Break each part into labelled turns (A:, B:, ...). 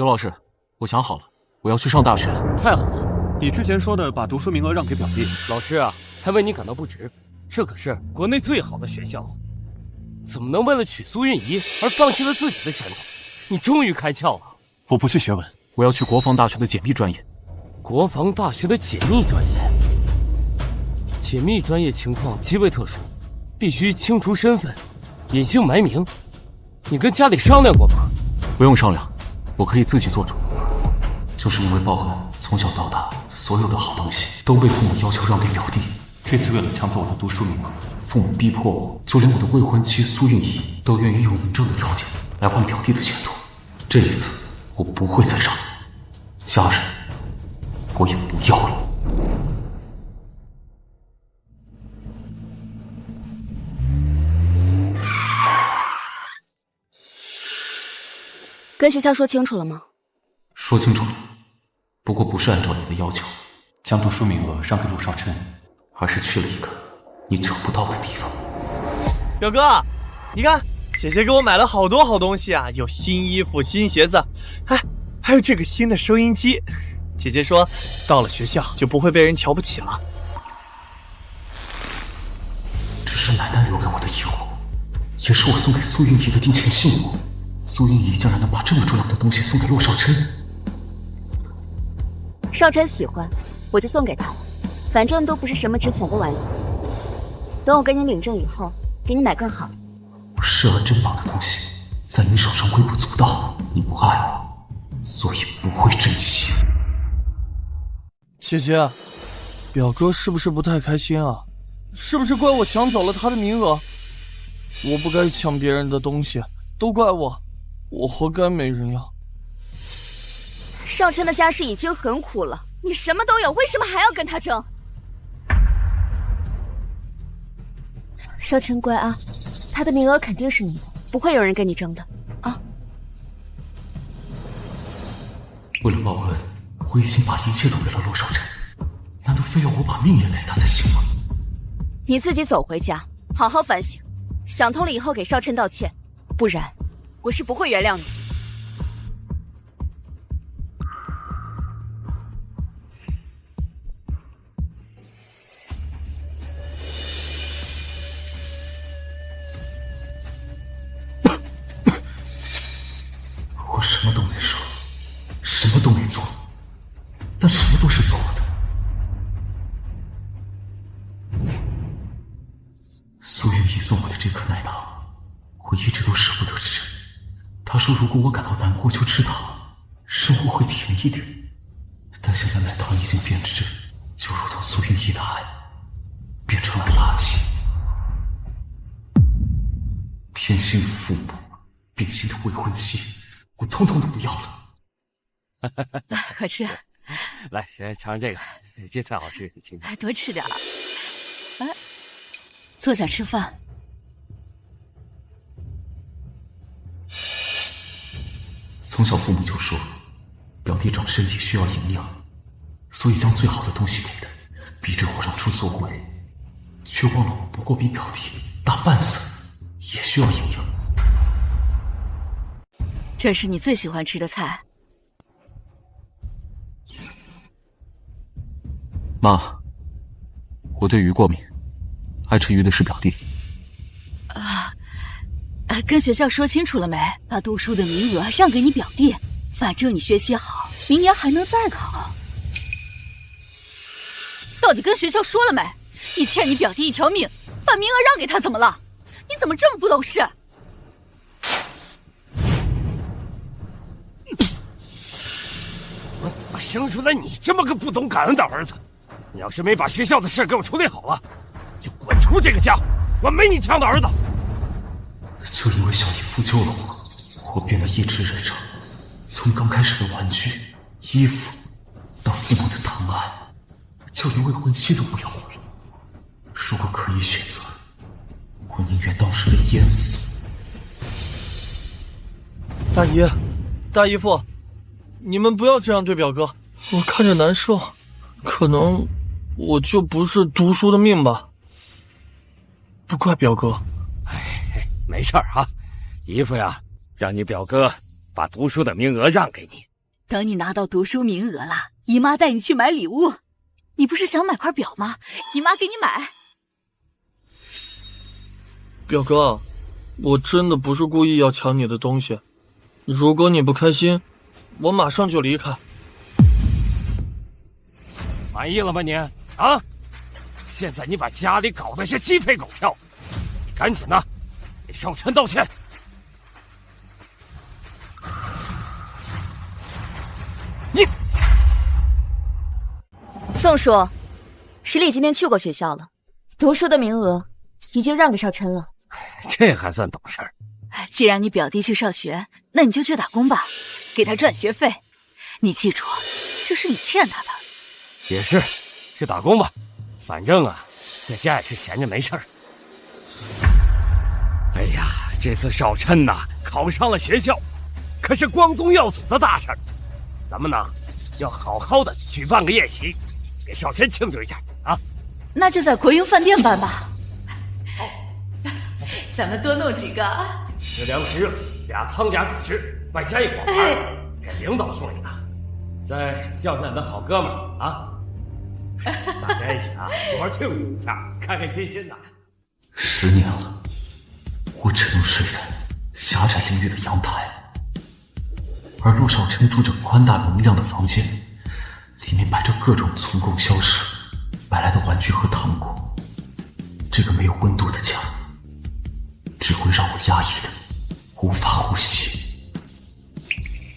A: 刘老师，我想好了，我要去上大学了。
B: 太好了！
C: 你之前说的把读书名额让给表弟，
B: 老师啊，还为你感到不值。这可是国内最好的学校，怎么能为了娶苏韵仪而放弃了自己的前途？你终于开窍了。
C: 我不是学文，
A: 我要去国防大学的解密专业。
B: 国防大学的解密专业？解密专业情况极为特殊，必须清除身份，隐姓埋名。你跟家里商量过吗？
A: 不用商量，我可以自己做主。就是因为报恩，从小到大所有的好东西都被父母要求让给表弟。这次为了抢走我的读书名额，父母逼迫我，就连我的未婚妻苏韵仪都愿意用嬴政的条件来换表弟的前途。这一次我不会再让，家人我也不要了。
D: 跟学校说清楚了吗？
A: 说清楚了，不过不是按照你的要求，
C: 将读书名额让给陆少琛，
A: 而是去了一个你找不到的地方。
E: 表哥，你看，姐姐给我买了好多好东西啊，有新衣服、新鞋子，还有这个新的收音机。姐姐说，到了学校就不会被人瞧不起了。
A: 这是奶奶留给我的遗物，也是我送给苏韵仪的定情信物。苏韵仪竟然能把这么重要的东西送给洛少琛。
D: 少琛喜欢，我就送给他了，反正都不是什么值钱的玩意。等我跟你领证以后，给你买更好的。
A: 视而珍宝的东西，在你手上微不足道，你不爱我，所以不会珍惜。
E: 姐姐，表哥是不是不太开心啊？是不是怪我抢走了他的名额？我不该抢别人的东西，都怪我，我活该没人要。
D: 少琛的家世已经很苦了，你什么都有，为什么还要跟他争？少琛乖啊，他的名额肯定是你的，不会有人跟你争的啊。
A: 为了报恩，我已经把一切都给了洛少琛，难道非要我把命也给他才行吗？
D: 你自己走回家，好好反省，想通了以后给少琛道歉，不然我是不会原谅你。
A: 我什么都没说，什么都没做，但什么都是错的。苏韵仪送我的这颗奶糖，我一直都舍不得吃。她说如果我感到难过就吃糖，生活会甜一点。但现在奶糖已经变质，就如同苏韵仪的爱变成了垃圾。偏心的父母，变心的未婚妻，我通通都不要了。
D: 快吃，
B: 来，先尝尝这个，这菜好吃，请你
D: 多吃点。来，坐下吃饭。
A: 从小父母就说，表弟长身体需要营养，所以将最好的东西给他，逼着我让出做鬼，却忘了我不过比表弟大半岁，也需要营养。
D: 这是你最喜欢吃的菜。
A: 妈，我对鱼过敏，爱吃鱼的是表弟。
D: 跟学校说清楚了没？把读书的名额让给你表弟，反正你学习好，明年还能再考。到底跟学校说了没？你欠你表弟一条命，把名额让给他怎么了？你怎么这么不懂事？
B: 我怎么生出来你这么个不懂感恩的儿子？你要是没把学校的事给我处理好了，就滚出这个家！我没你这样的儿子。
A: 就因为小姨夫救了我，我变得异质人生，从刚开始的玩具、衣服，到父母的疼爱，就连未婚妻都不要我了。如果可以选择，我宁愿当时被淹死。
E: 大姨、大姨夫，你们不要这样对表哥，我看着难受。可能我就不是读书的命吧，不怪表哥。
B: 没事儿啊，姨夫呀，让你表哥把读书的名额让给你，
F: 等你拿到读书名额了，姨妈带你去买礼物。你不是想买块表吗？姨妈给你买。
E: 表哥，我真的不是故意要抢你的东西。如果你不开心，我马上就离开。
B: 满意了吗你？啊！现在你把家里搞得是鸡飞狗跳，你赶紧的给少琛道歉。你，
D: 宋叔，十里今天去过学校了，读书的名额已经让给少琛了。
B: 这还算懂事儿。
F: 既然你表弟去上学，那你就去打工吧，给他赚学费。你记住，这是你欠他的。
B: 也是，去打工吧，反正啊，在家也是闲着没事儿。哎呀，这次少琛呐考上了学校，可是光宗耀祖的大事儿，咱们呢要好好的举办个宴席，给少琛庆祝一下啊！
F: 那就在国营饭店办吧。咱们多弄几个。
B: 吃凉食，2汤2主食，外加一果盘，给领导送礼的。再叫上你的好哥们儿啊，大家一起啊，好好庆祝一下，开开心心的。
A: 10年了，我只能睡在狭窄淋浴的阳台，而陆少琛住着宽大明亮的房间，里面摆着各种从共消失买来的玩具和糖果。这个没有温度的家，只会让我压抑的无法呼吸。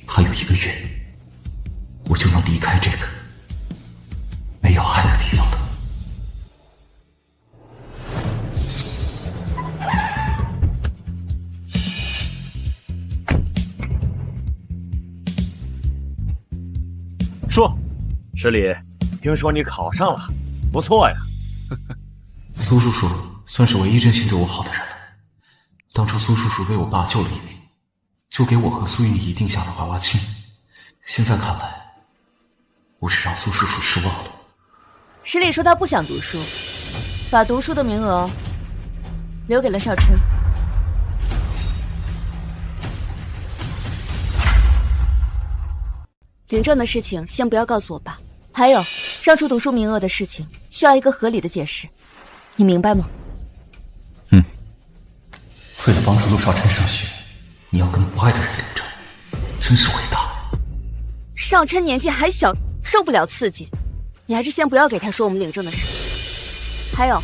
A: 还有1个月，我就能离开这个没有爱的地方了。
C: 说，十里，听说你考上了，不错呀。
A: 苏叔叔算是唯一真心对我好的人了。当初苏叔叔为我爸救了一命，就给我和苏韵仪定下了娃娃亲。现在看来，我是让苏叔叔失望了。
D: 十里说他不想读书，把读书的名额留给了少琛。领证的事情先不要告诉我爸，还有让出读书名额的事情需要一个合理的解释，你明白吗？
A: 为了帮助陆少琛上学，你要跟不爱的人领证，真是伟大。
D: 少琛年纪还小，受不了刺激，你还是先不要给他说我们领证的事情。还有，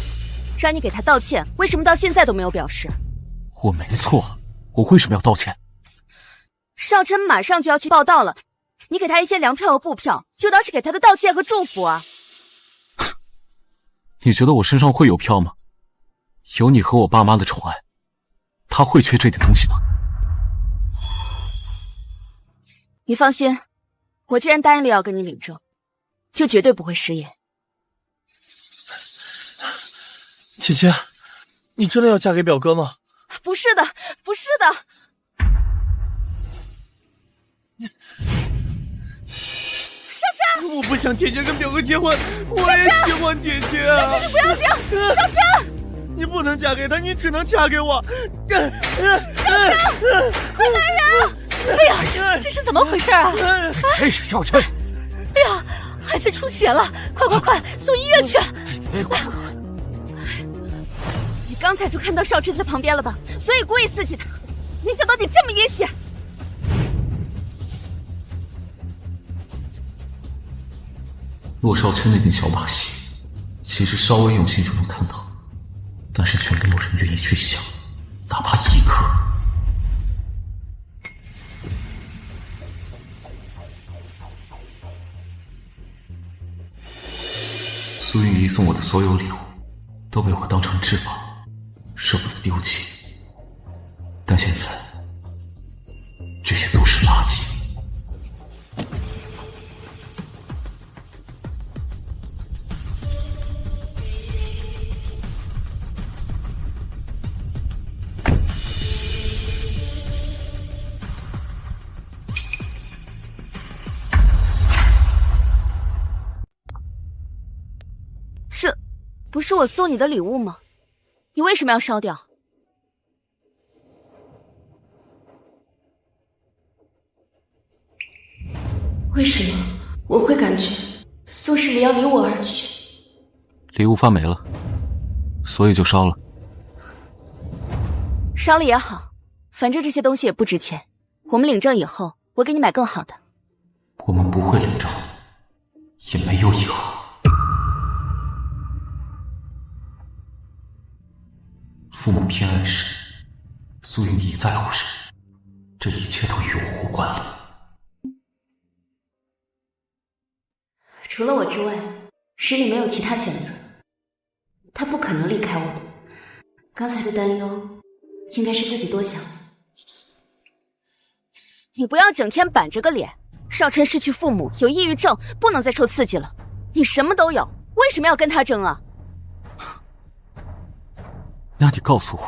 D: 让你给他道歉，为什么到现在都没有表示？
A: 我没错，我为什么要道歉？
D: 少琛马上就要去报到了，你给他一些粮票和布票，就当是给他的道歉和祝福啊。
A: 你觉得我身上会有票吗？有你和我爸妈的宠爱，他会缺这点东西吗？
D: 你放心，我既然答应了要跟你领证，就绝对不会食言。
E: 姐姐，你真的要嫁给表哥吗？
D: 不是的，不是的。少琛，
E: 我不想姐姐跟表哥结婚，我也喜欢姐姐啊！
D: 少琛，你不要这样，少琛，
E: 你不能嫁给他，你只能嫁给我。
D: 少琛，快来人！
F: 哎呀，这是怎么回事啊？
B: 这是少琛！
F: 哎呀，孩子出血了，快，送医院去！
B: 别管我，
D: 你刚才就看到少琛在旁边了吧？所以故意刺激他，没想到你这么阴险。
A: 陆少琛那点小把戏，其实稍微用心就能看到，但是却没有人愿意去想，哪怕一刻。苏韵仪送我的所有礼物，都被我当成至宝，舍不得丢弃。但现在，这些都是垃圾。
D: 这不是我送你的礼物吗？你为什么要烧掉？为什么我会感觉宋世礼要离我而去？
A: 礼物发霉了，所以就烧了。
D: 烧了也好，反正这些东西也不值钱。我们领证以后，我给你买更好的。
A: 我们不会领证，也没有以后。父母偏爱时，苏云仪在乎时，这一切都与我无关了。
D: 除了我之外，十里没有其他选择，他不可能离开我的。刚才的担忧，应该是自己多想了。你不要整天板着个脸。少琛失去父母，有抑郁症，不能再受刺激了。你什么都有，为什么要跟他争啊？
A: 那你告诉我，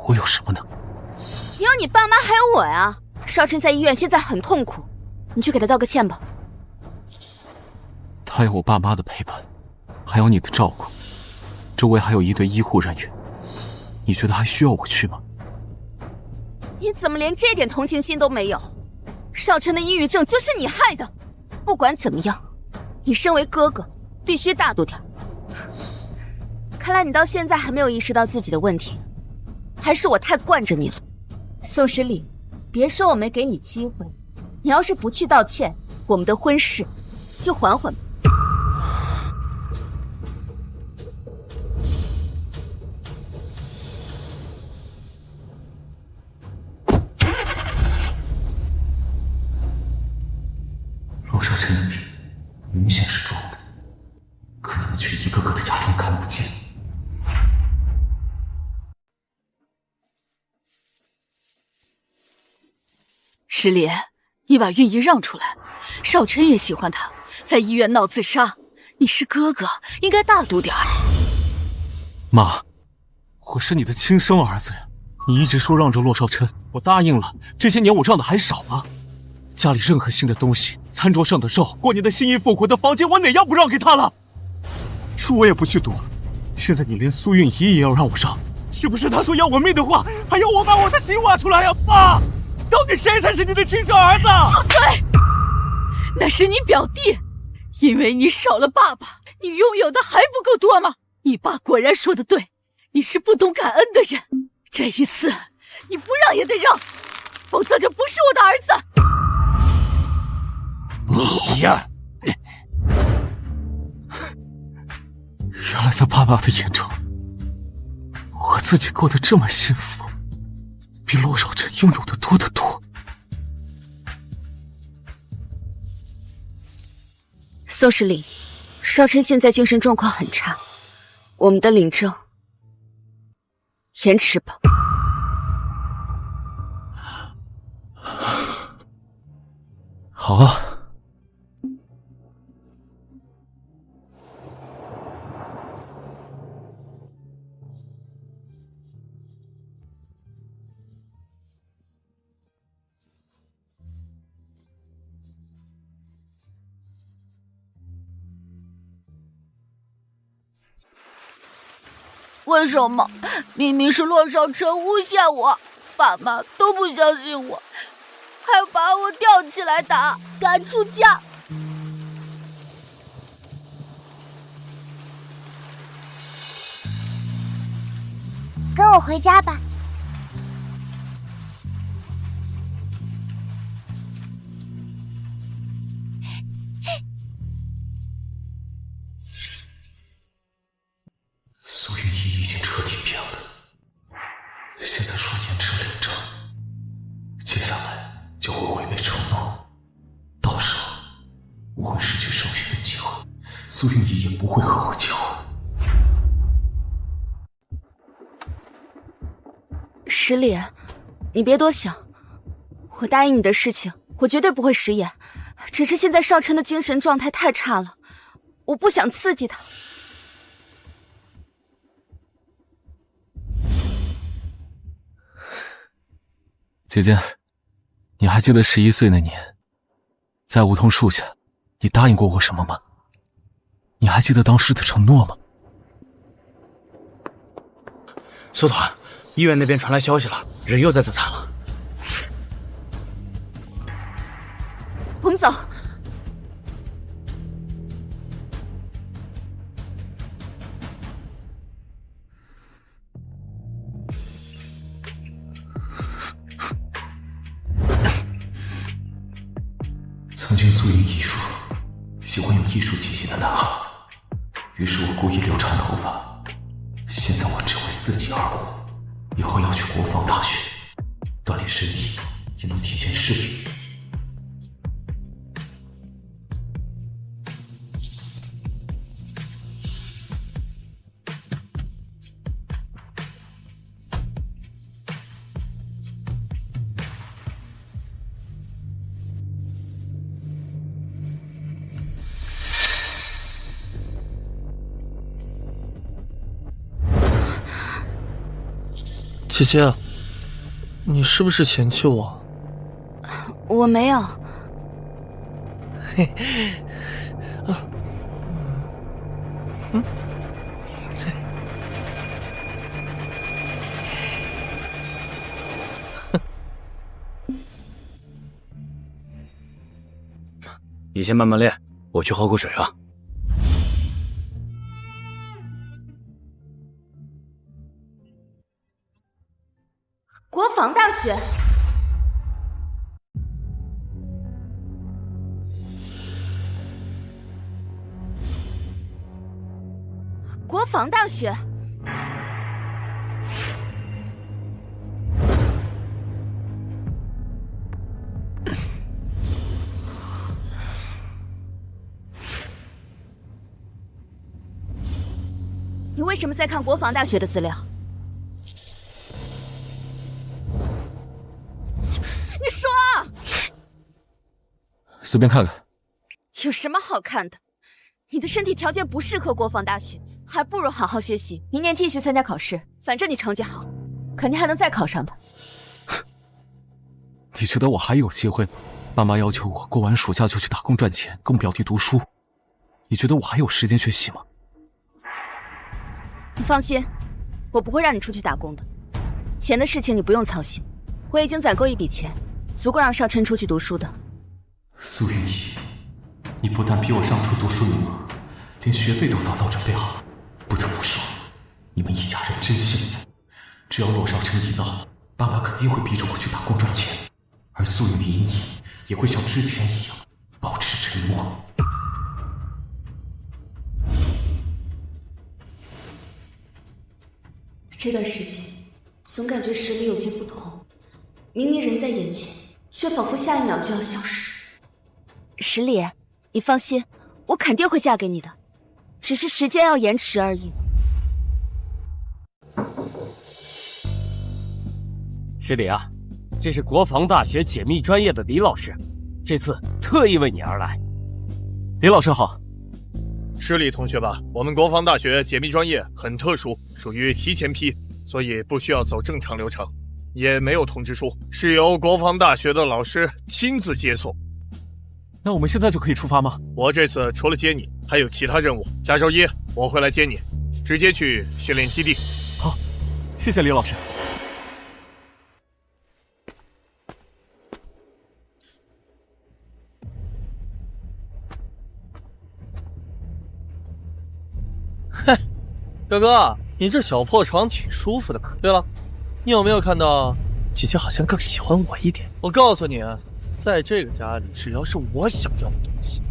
A: 我有什么呢？
D: 有你爸妈还有我呀。少琛在医院现在很痛苦，你去给他道个歉吧。
A: 他有我爸妈的陪伴，还有你的照顾，周围还有一队医护人员，你觉得还需要我去吗？
D: 你怎么连这点同情心都没有？少琛的抑郁症就是你害的。不管怎么样，你身为哥哥，必须大度点。看来你到现在还没有意识到自己的问题，还是我太惯着你了。宋十里，别说我没给你机会，你要是不去道歉，我们的婚事就缓缓吧。
A: 陆少琛的病明显是装的，可你们却一个个的假装看不见。
F: 十里，你把韵仪让出来，少琛也喜欢她，在医院闹自杀，你是哥哥，应该大度点儿。
A: 妈，我是你的亲生儿子呀！你一直说让着洛少琛，我答应了。这些年我让的还少吗？家里任何新的东西，餐桌上的肉，过年的新衣服，我的房间，我哪样不让给他了？书我也不去读，现在你连苏韵仪也要让我让，是不是他说要我命的话，还要我把我的心挖出来呀？妈，到底谁才是你的亲生儿子？
F: 住嘴！那是你表弟，因为你少了爸爸，你拥有的还不够多吗？你爸果然说的对，你是不懂感恩的人。这一次，你不让也得让，否则就不是我的儿子。
B: 你呀！
A: 原来在爸爸的眼中，我自己过得这么幸福，比洛少琛拥有的多得多。
D: 宋十里，少琛现在精神状况很差，我们的领证延迟吧。
A: 好啊。
F: 为什么？明明是洛少琛诬陷我，爸妈都不相信我，还把我吊起来打，赶出家。
G: 跟我回家吧。
A: 苏韵仪已经彻底变了，现在说延迟领证，接下来就会违背承诺，到时候我会失去受训的机会，苏韵仪也不会和我结婚。
D: 十里，你别多想，我答应你的事情，我绝对不会食言。只是现在少琛的精神状态太差了，我不想刺激他。
A: 姐姐，你还记得11岁那年，在梧桐树下，你答应过我什么吗？你还记得当时的承诺吗？
H: 苏团，医院那边传来消息了，人又在自残了。
D: 我们走。
A: 曾经素云艺术，喜欢有艺术气息的男孩，于是我故意留长头发。现在我只为自己而活，以后要去国防大学锻炼身体，也能体现视力。
E: 姐姐，你是不是嫌弃我？
D: 我没有。
E: 嘿，
H: 你先慢慢练，我去喝口水啊。
D: 国防大学，国防大学，你为什么在看国防大学的资料？你说啊！
A: 随便看看。
D: 有什么好看的？你的身体条件不适合国防大学，还不如好好学习，明年继续参加考试。反正你成绩好，肯定还能再考上的。
A: 你觉得我还有机会吗？爸妈要求我过完暑假就去打工赚钱，供表弟读书。你觉得我还有时间学习吗？
D: 你放心，我不会让你出去打工的。钱的事情你不用操心，我已经攒够一笔钱，足够让少琛出去读书的。
A: 苏云逸，你不但比我让出读书名额，连学费都早早准备好。不得不说，你们一家人真幸福。只要洛少琛一闹，爸爸肯定会逼着我去打工赚钱，而苏云逸也会像之前一样保持沉默。
D: 这段时间总感觉实力有些不同，明明人在眼前，却仿佛下一秒就要消失。十里，你放心，我肯定会嫁给你的，只是时间要延迟而已。
B: 师弟啊，这是国防大学解密专业的李老师，这次特意为你而来。
A: 李老师好。
E: 是李同学吧？我们国防大学解密专业很特殊，属于提前批，所以不需要走正常流程，也没有通知书，是由国防大学的老师亲自接送。
A: 那我们现在就可以出发吗？
E: 我这次除了接你，还有其他任务。下周一我会来接你，直接去训练基地。
A: 好，谢谢李老师。
E: 嘿，哥哥，你这小破床挺舒服的嘛。对了，你有没有看到姐姐好像更喜欢我一点？我告诉你啊，在这个家里，只要是我想要的东西，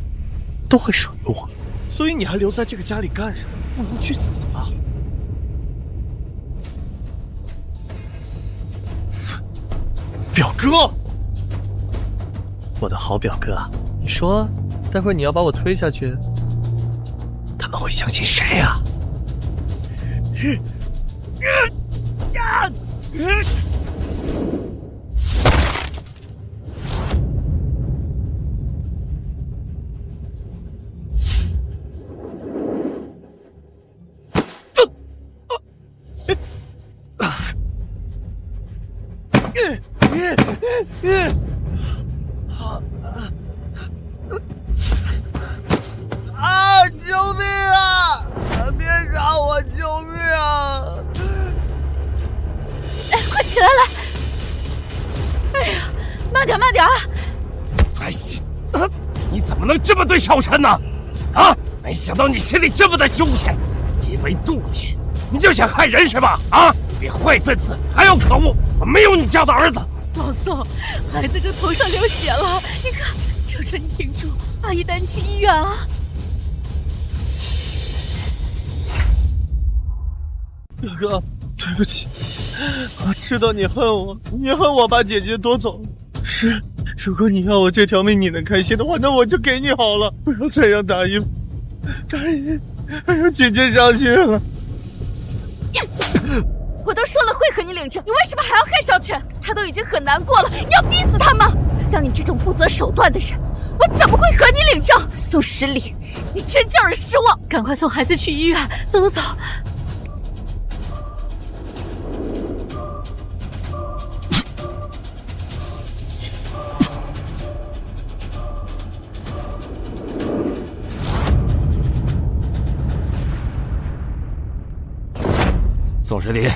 E: 都会属于我。所以你还留在这个家里干什么？不如去死吧！表哥，我的好表哥，你说，待会儿你要把我推下去，他们会相信谁呀？救命啊！别杀我！救命啊！
D: 快起来！
B: 你怎么能这么对少晨呢？啊！没想到你心里这么的凶险，因为妒忌，你就想害人是吧？啊！你比坏分子还要可恶！我没有你这样的儿子。
F: 老宋，孩子这头上流血了，你看，少晨，你挺住，阿姨带你去医院啊。
E: 表哥，对不起，我知道你恨我，你恨我把姐姐夺走。是，如果你要我这条命你能开心的话，那我就给你好了，不要再让大姨还有姐姐伤心了。
D: 我都说了会和你领证，你为什么还要害少晨？他都已经很难过了，你要逼死他吗？像你这种不择手段的人，我怎么会和你领证？宋十里，你真叫人失望！
F: 赶快送孩子去医院，走走走。
B: 宋十里，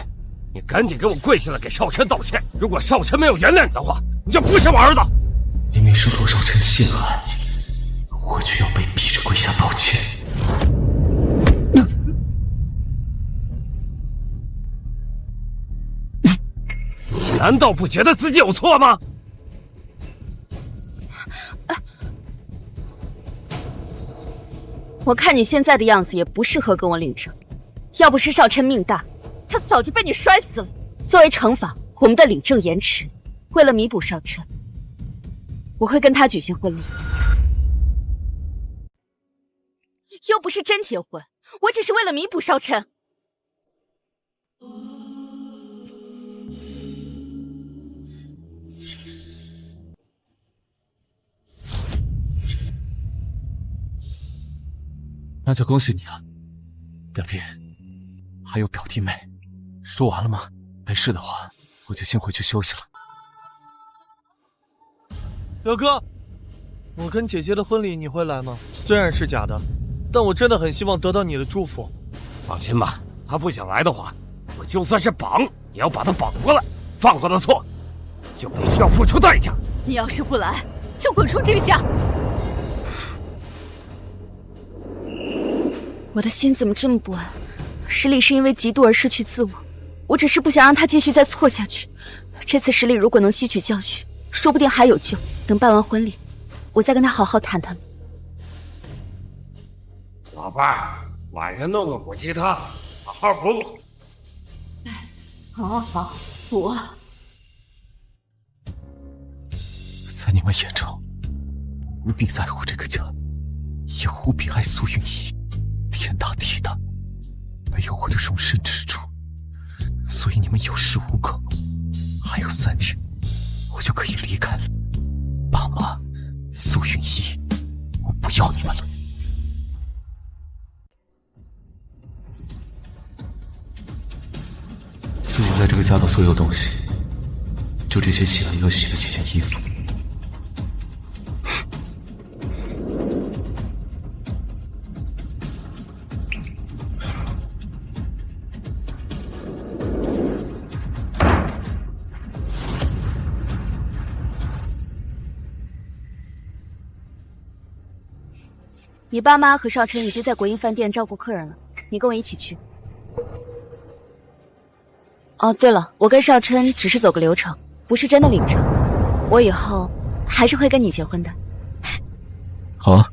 B: 你赶紧给我跪下来给少晨道歉！如果少晨没有原谅你的话，你就不是我儿子。
A: 明明是罗少晨陷害，我却要被逼着跪下道歉。
B: 你难道不觉得自己有错吗？
D: 我看你现在的样子也不适合跟我领证，要不是少晨命大，他早就被你摔死了。作为惩罚，我们的领证延迟。为了弥补少晨，我会跟他举行婚礼。又不是真结婚，我只是为了弥补少晨。
A: 那就恭喜你了，表弟，还有表弟妹。说完了吗？没事的话，我就先回去休息了。
E: 表哥，我跟姐姐的婚礼你会来吗？虽然是假的，但我真的很希望得到你的祝福。
B: 放心吧，他不想来的话，我就算是绑，也要把他绑过来。犯过的错，就得需要付出代价。
F: 你要是不来，就滚出这个家！
D: 我的心怎么这么不安？十里是因为嫉妒而失去自我，我只是不想让他继续再错下去。这次十里如果能吸取教训，说不定还有救。等办完婚礼，我再跟他好好谈谈。
B: 老伴儿，晚上弄个补鸡汤，好好补补。
F: 好，补啊。
A: 在你们眼中，无比在乎这个家，也无比爱苏云逸。天大地大，没有我的容身之处，所以你们有恃无恐。还有3天，我就可以离开了。爸妈，苏云逸，我不要你们了。自己在这个家的所有东西，就这些洗了又洗的几件衣服。
D: 你爸妈和少晨已经在国营饭店照顾客人了，你跟我一起去。哦，对了，我跟少琛只是走个流程，不是真的领证。我以后还是会跟你结婚的。
A: 好啊。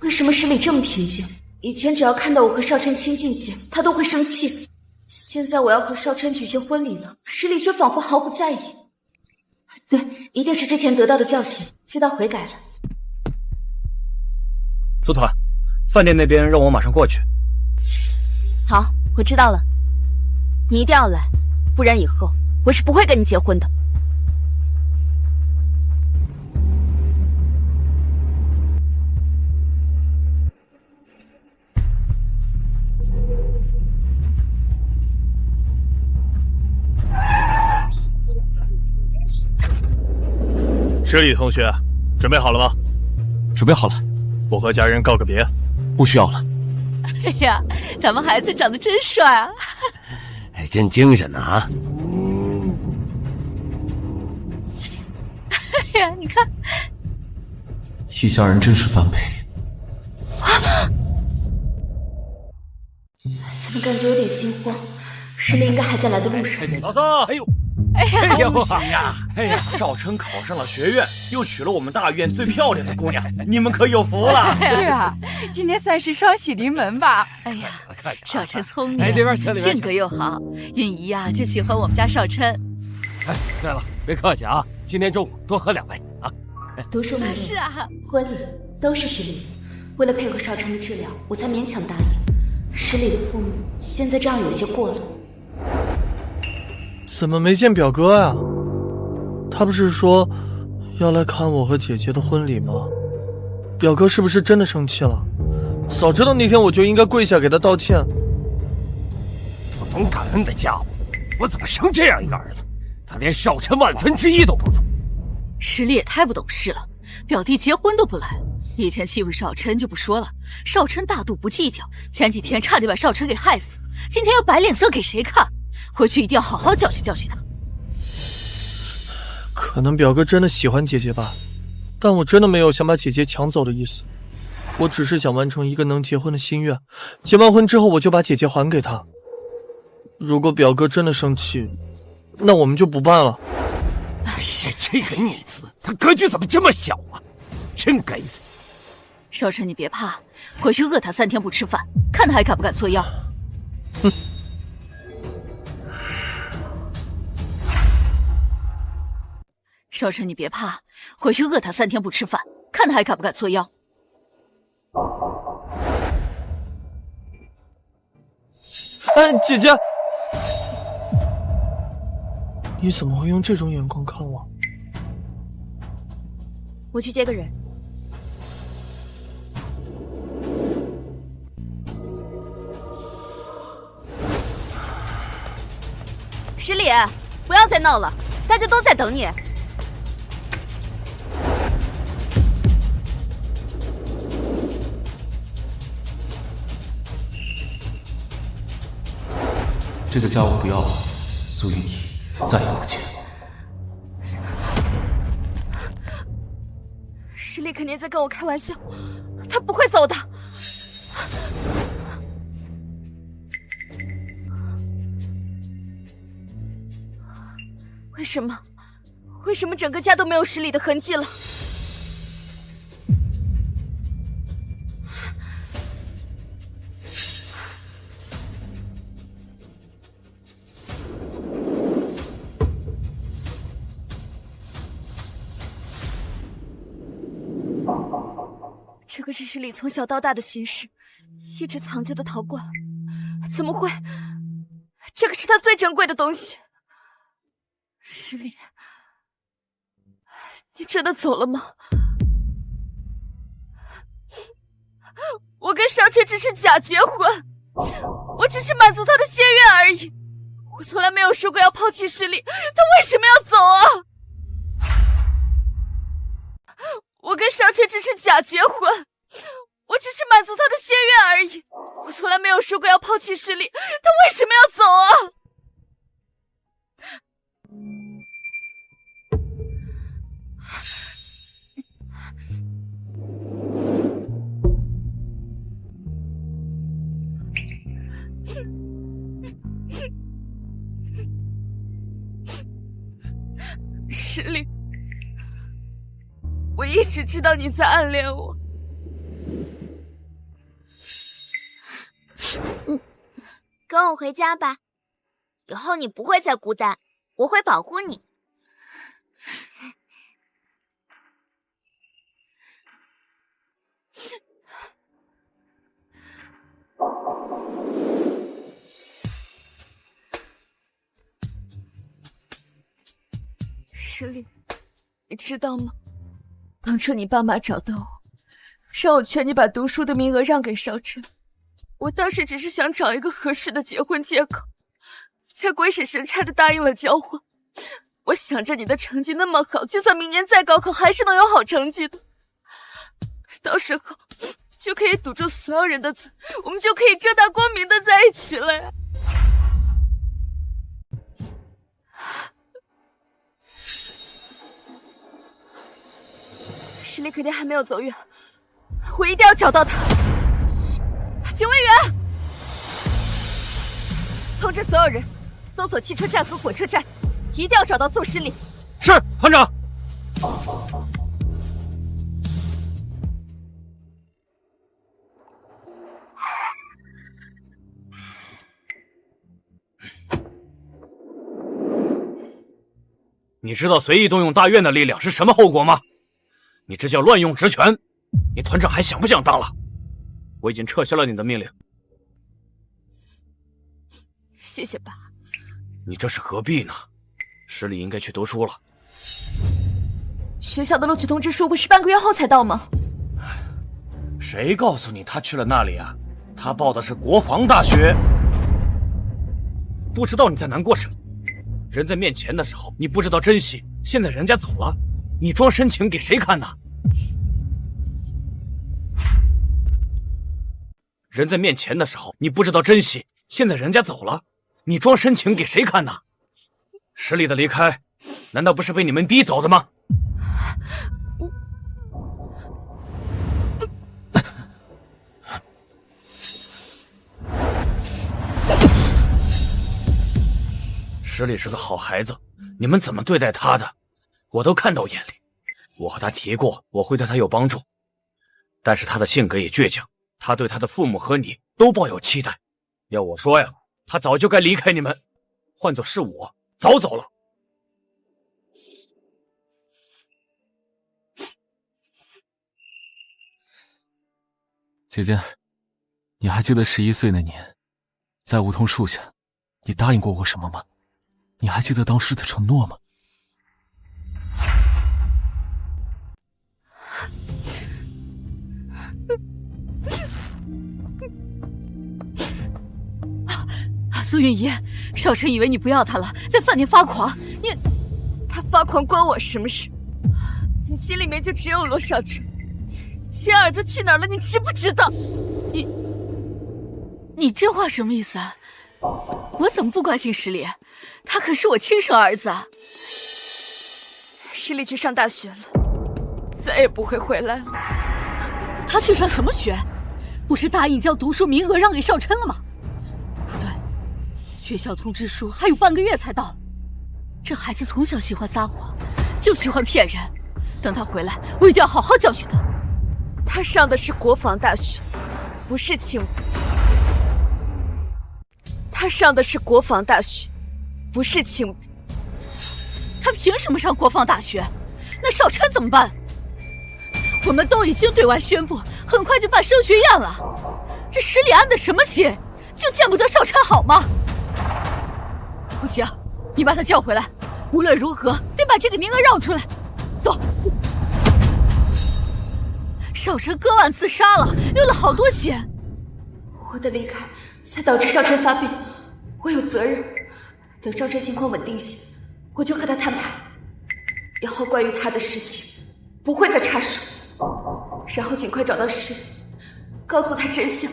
D: 为什么十里这么平静？以前只要看到我和少琛亲近些，他都会生气。现在我要和少琛举行婚礼了，十里却仿佛毫不在意。对，一定是之前得到的教训，知道悔改了。
H: 组团，饭店那边让我马上过去。
D: 好，我知道了，你一定要来，不然以后我是不会跟你结婚的。
C: 十里同学，准备好了吗？
A: 准备好了。
C: 我和家人告个别。
A: 不需要了。
F: 哎呀，咱们孩子长得真帅啊！
B: 哎，真精神呢啊！
F: 哎呀，你看，
A: 一家人真是般配。
D: 怎么感觉有点心慌？石林应该还在来的路上。
C: 老宋，
H: 哎呦，
C: 哎呦
H: 恭喜呀！哎呀，少晨考上了学院，又娶了我们大院最漂亮的姑娘，你们可有福了。
F: 是啊，今天算是双喜临门吧。哎呀，少晨聪明，性格又好，允仪呀就喜欢我们家少晨。
B: 哎，对了，别客气啊，今天中午多喝2杯啊。
D: 读书没
F: 是啊，
D: 婚礼都是石礼，为了配合少晨的治疗，我才勉强答应。石礼的父母现在这样有些过了。
E: 怎么没见表哥呀？他不是说要来看我和姐姐的婚礼吗？表哥是不是真的生气了？早知道那天我就应该跪下给他道歉。
B: 不懂感恩的家伙，我怎么生这样一个儿子？他连少晨1/1000都不如。
F: 石礼也太不懂事了，表弟结婚都不来。以前欺负少晨就不说了，少晨大度不计较，前几天差点把少晨给害死，今天又摆脸色给谁看？回去一定要好好教训教训他。
E: 可能表哥真的喜欢姐姐吧，但我真的没有想把姐姐抢走的意思。我只是想完成一个能结婚的心愿，结完婚之后我就把姐姐还给他。如果表哥真的生气，那我们就不办了。
B: 是这个逆子，他格局怎么这么小啊？真该死！
F: 少晨，你别怕，回去饿他3天不吃饭，看他还敢不敢作妖。
E: 哼！
F: 少晨，你别怕，回去饿他3天不吃饭，看他还敢不敢作妖。
E: 哎，姐姐，你怎么会用这种眼光看我？
D: 我去接个人。石礼，不要再闹了，大家都在等你。
A: 这个家我不要了，苏云逸，再也不见。
D: 石礼肯定在跟我开玩笑，他不会走的。为什么整个家都没有石礼的痕迹了？这个是石礼从小到大的心事，一直藏着的陶罐，怎么会？这个是他最珍贵的东西。石礼，你真的走了吗？我跟少晨只是假结婚，我只是满足他的心愿而已。我从来没有说过要抛弃石礼，他为什么要走啊？我跟少晨只是假结婚，我只是满足他的心愿而已。我从来没有说过要抛弃石礼，他为什么要走啊？石礼，我一直知道你在暗恋我。
G: 跟我回家吧，以后你不会再孤单，我会保护你。
D: 石礼，你知道吗？当初你爸妈找到我，让我劝你把读书的名额让给少晨。我当时只是想找一个合适的结婚借口，才鬼使神差的答应了交换。我想着你的成绩那么好，就算明年再高考还是能有好成绩的，到时候就可以堵住所有人的嘴，我们就可以正大光明的在一起了呀。石离肯定还没有走远，我一定要找到他。警卫员，通知所有人搜索汽车站和火车站，一定要找到宋石离。
H: 是，团长。你知道随意动用大院的力量是什么后果吗？你这叫乱用职权。你团长还想不想当了？我已经撤销了你的命令。
D: 谢谢爸。
H: 你这是何必呢？石里应该去读书了。
D: 学校的录取通知书不是半个月后才到吗？
H: 谁告诉你他去了那里啊？他报的是国防大学。不知道你在难过什么？人在面前的时候你不知道珍惜，现在人家走了，你装深情给谁看呢？人在面前的时候你不知道珍惜，现在人家走了，你装深情给谁看呢？石里的离开难道不是被你们逼走的吗？石里是个好孩子，你们怎么对待他的我都看到眼里。我和他提过我会对他有帮助，但是他的性格也倔强，他对他的父母和你都抱有期待。要我说呀，他早就该离开你们，换作是我早走了。
A: 姐姐，你还记得11岁那年，在梧桐树下，你答应过我什么吗？你还记得当时的承诺吗？
F: 苏云怡，少晨以为你不要他了，在饭店发狂。
D: 他发狂关我什么事？你心里面就只有罗少晨，亲儿子去哪儿了？你知不知道？
F: 你这话什么意思啊？我怎么不关心石里？他可是我亲生儿子啊！
D: 石里去上大学了，再也不会回来了。
F: 他去上什么学？不是答应将读书名额让给少琛了吗？不对，学校通知书还有半个月才到。这孩子从小喜欢撒谎，就喜欢骗人。等他回来，我一定要好好教训他。
D: 他上的是国防大学，不是清北。他上的是国防大学，不是清北。
F: 他凭什么上国防大学？那少琛怎么办？我们都已经对外宣布，很快就办升学宴了。这石里安的什么心？就见不得少琛好吗？不行，你把他叫回来，无论如何得把这个名额让出来。走。少琛割腕自杀了，流了好多血。
D: 我的离开才导致少琛发病，我有责任。等少琛情况稳定些，我就和他摊牌，以后关于他的事情不会再插手，然后尽快找到石里，告诉他真相。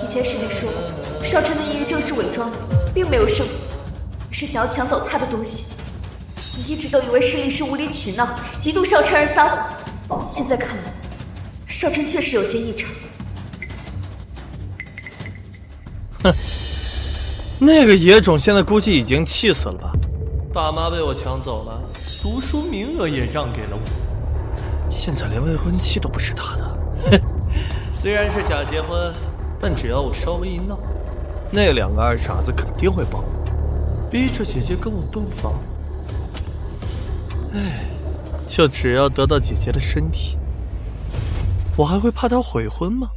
D: 以前石里说少琛的抑郁症是伪装的，并没有生病，是想要抢走他的东西。你一直都以为石里是无理取闹，嫉妒少琛而撒谎，现在看来，少琛确实有些异常。
E: 哼，那个野种现在估计已经气死了吧？爸妈被我抢走了，读书名额也让给了我，现在连未婚妻都不是他的。哼，虽然是假结婚，但只要我稍微一闹，那两个二傻子肯定会帮我，逼着姐姐跟我洞房。哎，就只要得到姐姐的身体，我还会怕她悔婚吗？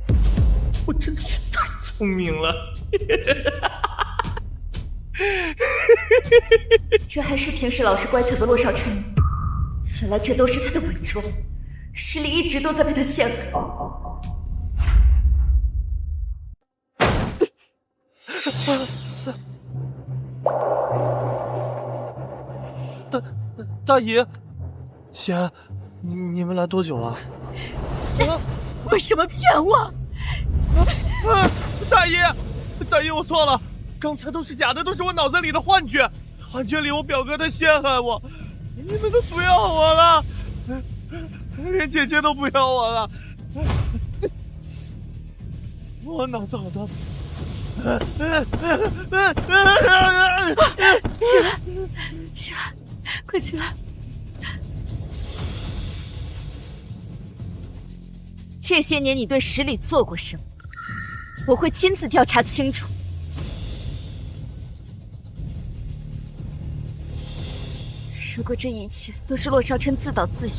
E: 我真的是太聪明了。
D: 这还是平时老实乖巧的骆少琛，原来这都是他的伪装，石里一直都在被他陷害。
E: 大姨，姐，你们来多久了？
F: 为什么骗我？
E: 大姨，我错了，刚才都是假的，都是我脑子里的幻觉。幻觉里我表哥他陷害我，你们都不要我了，连姐姐都不要我了。我哪找的？
F: 起来，起来，快起来！
D: 这些年你对十里做过什么？我会亲自调查清楚。如果这一切都是洛少琛自导自演，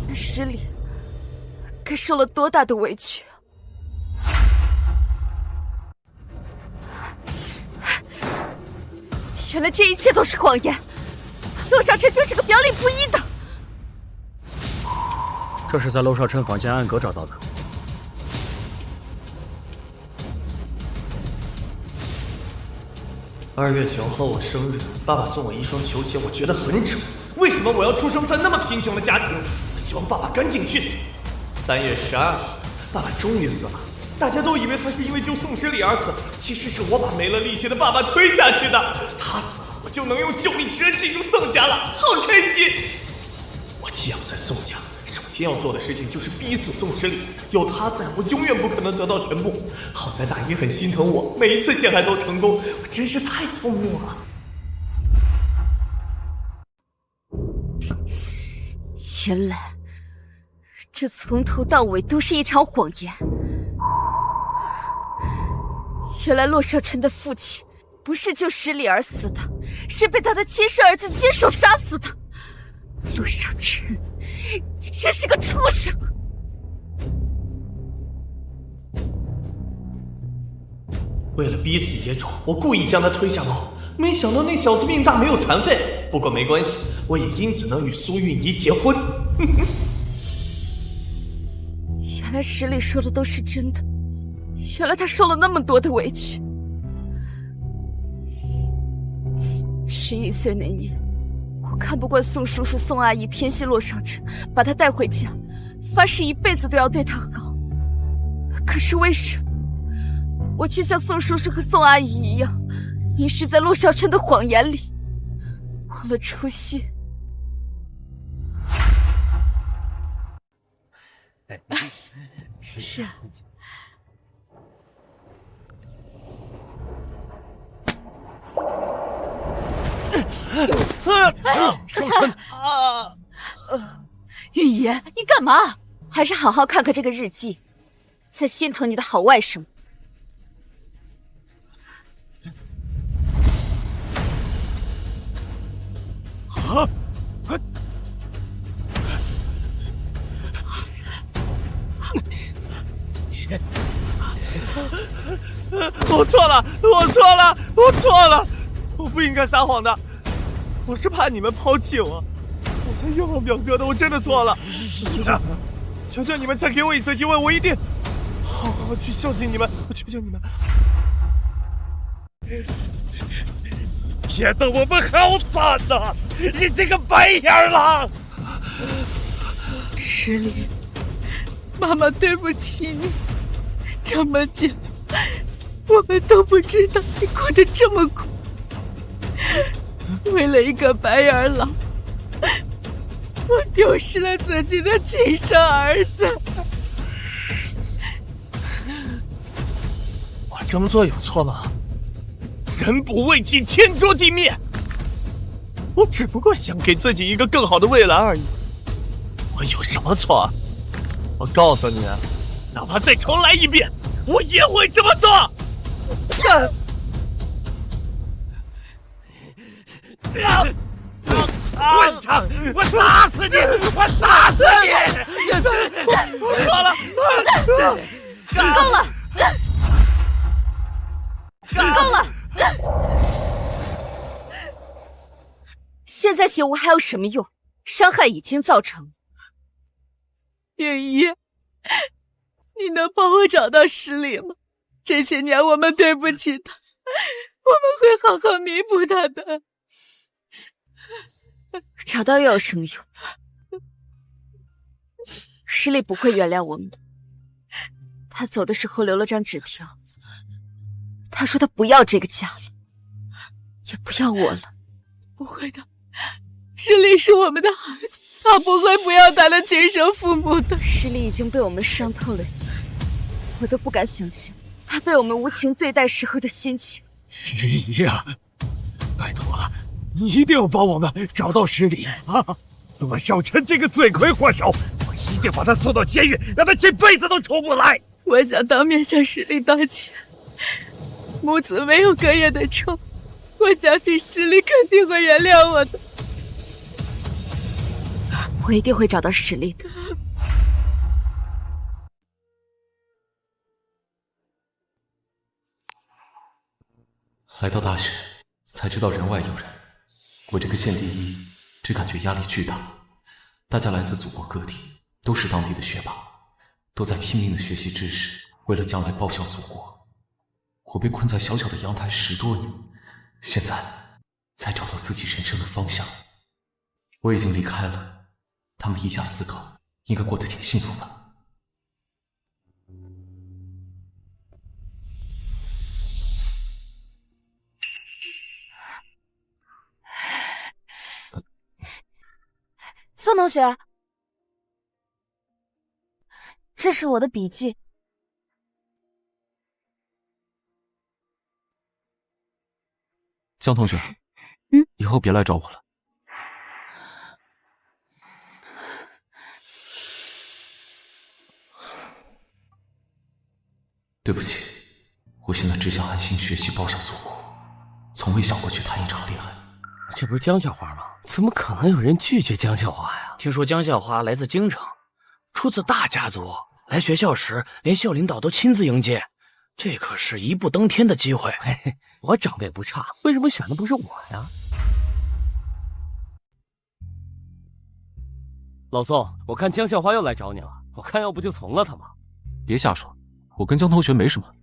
D: 那十里该受了多大的委屈啊！原来这一切都是谎言，洛少琛就是个表里不一的。
C: 这是在陆少琛房间暗格找到的。
E: 2月9号我生日，爸爸送我一双球鞋，我觉得很丑。为什么我要出生在那么贫穷的家庭？我希望爸爸赶紧去死。3月12号，爸爸终于死了。大家都以为他是因为救宋十里而死，其实是我把没了力气的爸爸推下去的。他死了，我就能用救命之恩进入宋家了，好开心！我既要在宋家，首先要做的事情就是逼死宋十里。有他在，我永远不可能得到全部。好在大姨很心疼我，每一次陷害都成功，我真是太聪明了。
D: 原来，这从头到尾都是一场谎言。原来洛少琛的父亲不是救十里而死的，是被他的亲生儿子亲手杀死的。洛少琛，你真是个畜生！
E: 为了逼死野种，我故意将他推下楼，没想到那小子命大没有残废。不过没关系，我也因此能与苏韵仪结婚。
D: 原来十里说的都是真的，原来他受了那么多的委屈。11岁那年，我看不惯宋叔叔、宋阿姨偏心洛少琛，把他带回家，发誓一辈子都要对他好。可是为什么我却像宋叔叔和宋阿姨一样，迷失在洛少琛的谎言里，忘了初心？
F: 是啊。
D: 少琛韵仪，你干嘛？还是好好看看这个日记，才心疼你的好外甥。
E: 我错了，我错了，我错了，我不应该撒谎的，我是怕你们抛弃我，我才冤枉表哥的，我真的错了。求求你们再给我一次机会，我一定好好去孝敬你们，我求求你们。
B: 显得我们好惨呐！你这个白眼狼！
F: 十里，妈妈对不起你，这么久，我们都不知道你过得这么苦。为了一个白眼狼，我丢失了自己的亲生儿子。
E: 我这么做有错吗？人不为己，天诛地灭。我只不过想给自己一个更好的未来而已。我有什么错？我告诉你，哪怕再重来一遍，我也会这么做。
B: 混账！我打死你！我打死你！
E: 我错了，
D: 够了！够了！现在醒悟还有什么用？伤害已经造成。
F: 影仪，你能帮我找到十里吗？这些年我们对不起他，我们会好好弥补他的。
D: 找到又有什么用？十里不会原谅我们的。他走的时候留了张纸条，他说他不要这个家了，也不要我了。
F: 不会的，石丽是我们的孩子，他不会不要他的亲生父母的。
D: 石丽已经被我们伤透了心，我都不敢想象他被我们无情对待时候的心情。
B: 云姨啊，拜托了，你一定要帮我们找到石丽啊！罗少晨这个罪魁祸首，我一定把他送到监狱，让他这辈子都出不来。
F: 我想当面向石丽道歉，母子没有隔夜的仇，我相信石丽肯定会原谅我的。
D: 我一定会找到石丽的。
A: 来到大学，才知道人外有人。我这个县第一，只感觉压力巨大。大家来自祖国各地，都是当地的学霸，都在拼命的学习知识，为了将来报效祖国。我被困在小小的阳台10多年，现在才找到自己人生的方向。我已经离开了，他们一家4口应该过得挺幸福吧。
D: 宋同学，这是我的笔记。
A: 江同学，以后别来找我了。对不起，我现在只想安心学习，报效祖国，从未想过去谈一场恋爱。
B: 这不是江校花吗？怎么可能有人拒绝江校花呀？
H: 听说江校花来自京城，出自大家族，来学校时连校领导都亲自迎接，这可是一步登天的机会。
B: 嘿嘿，我长得也不差，为什么选的不是我呀？老宋，我看江校花又来找你了，我看要不就从了他吧。
A: 别瞎说，我跟江同学没什么。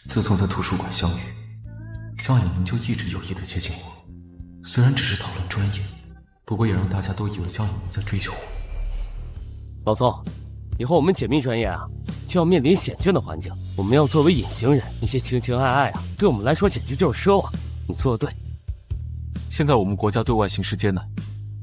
A: 自从在图书馆相遇，江以宁就一直有意的接近我。虽然只是讨论专业，不过也让大家都以为江以宁在追求我。
B: 老宋，以后我们解密专业啊，就要面临险峻的环境，我们要作为隐形人，那些情情爱爱啊，对我们来说简直就是奢望。你做得对。
A: 现在我们国家对外形势艰难，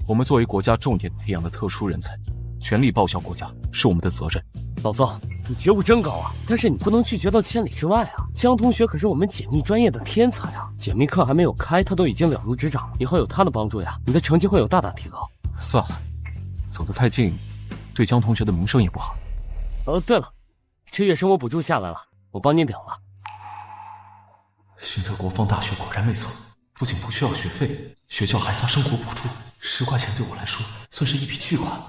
A: 我们作为国家重点培养的特殊人才，全力报效国家是我们的责任。
B: 老宋，你觉悟真高啊！但是你不能拒绝到千里之外啊！江同学可是我们解密专业的天才啊！解密课还没有开，他都已经了如指掌了。以后有他的帮助呀，你的成绩会有大大提高。
A: 算了，走得太近，对江同学的名声也不好。
B: 对了，这月生活补助下来了，我帮你领了。
A: 选择国防大学果然没错，不仅不需要学费，学校还发生活补助，10块钱对我来说算是一笔巨款。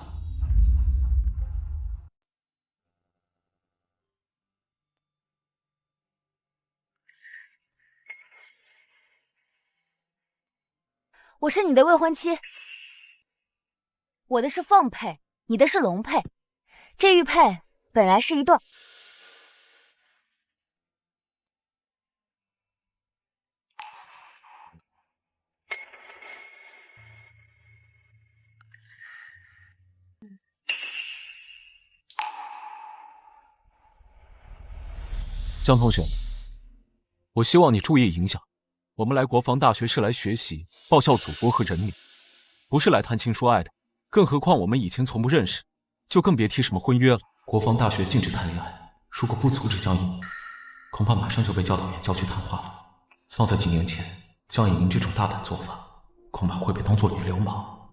D: 我是你的未婚妻，我的是凤配，你的是龙配，这玉佩本来是一对。
A: 江同学，我希望你注意影响。我们来国防大学是来学习，报效祖国和人民，不是来谈情说爱的。更何况我们以前从不认识，就更别提什么婚约了。国防大学禁止谈恋爱，如果不阻止江以宁，恐怕马上就被教导员叫去谈话了。放在几年前，江以宁这种大胆做法，恐怕会被当作女流氓。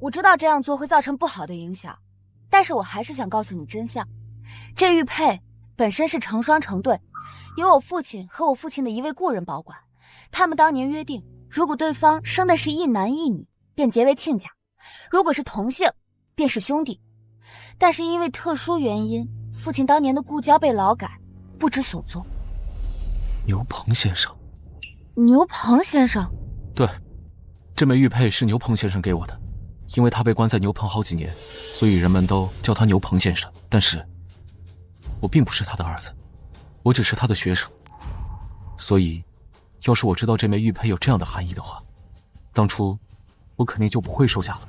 D: 我知道这样做会造成不好的影响，但是我还是想告诉你真相。这玉佩本身是成双成对，由我父亲和我父亲的一位故人保管。他们当年约定，如果对方生的是一男一女，便结为亲家；如果是同姓，便是兄弟。但是因为特殊原因，父亲当年的故交被劳改，不知所踪。
A: 牛棚先生？
D: 牛棚先生？
A: 对，这枚玉佩是牛棚先生给我的，因为他被关在牛棚好几年，所以人们都叫他牛棚先生。但是，我并不是他的儿子，我只是他的学生。所以，要是我知道这枚玉佩有这样的含义的话，当初我肯定就不会收下了。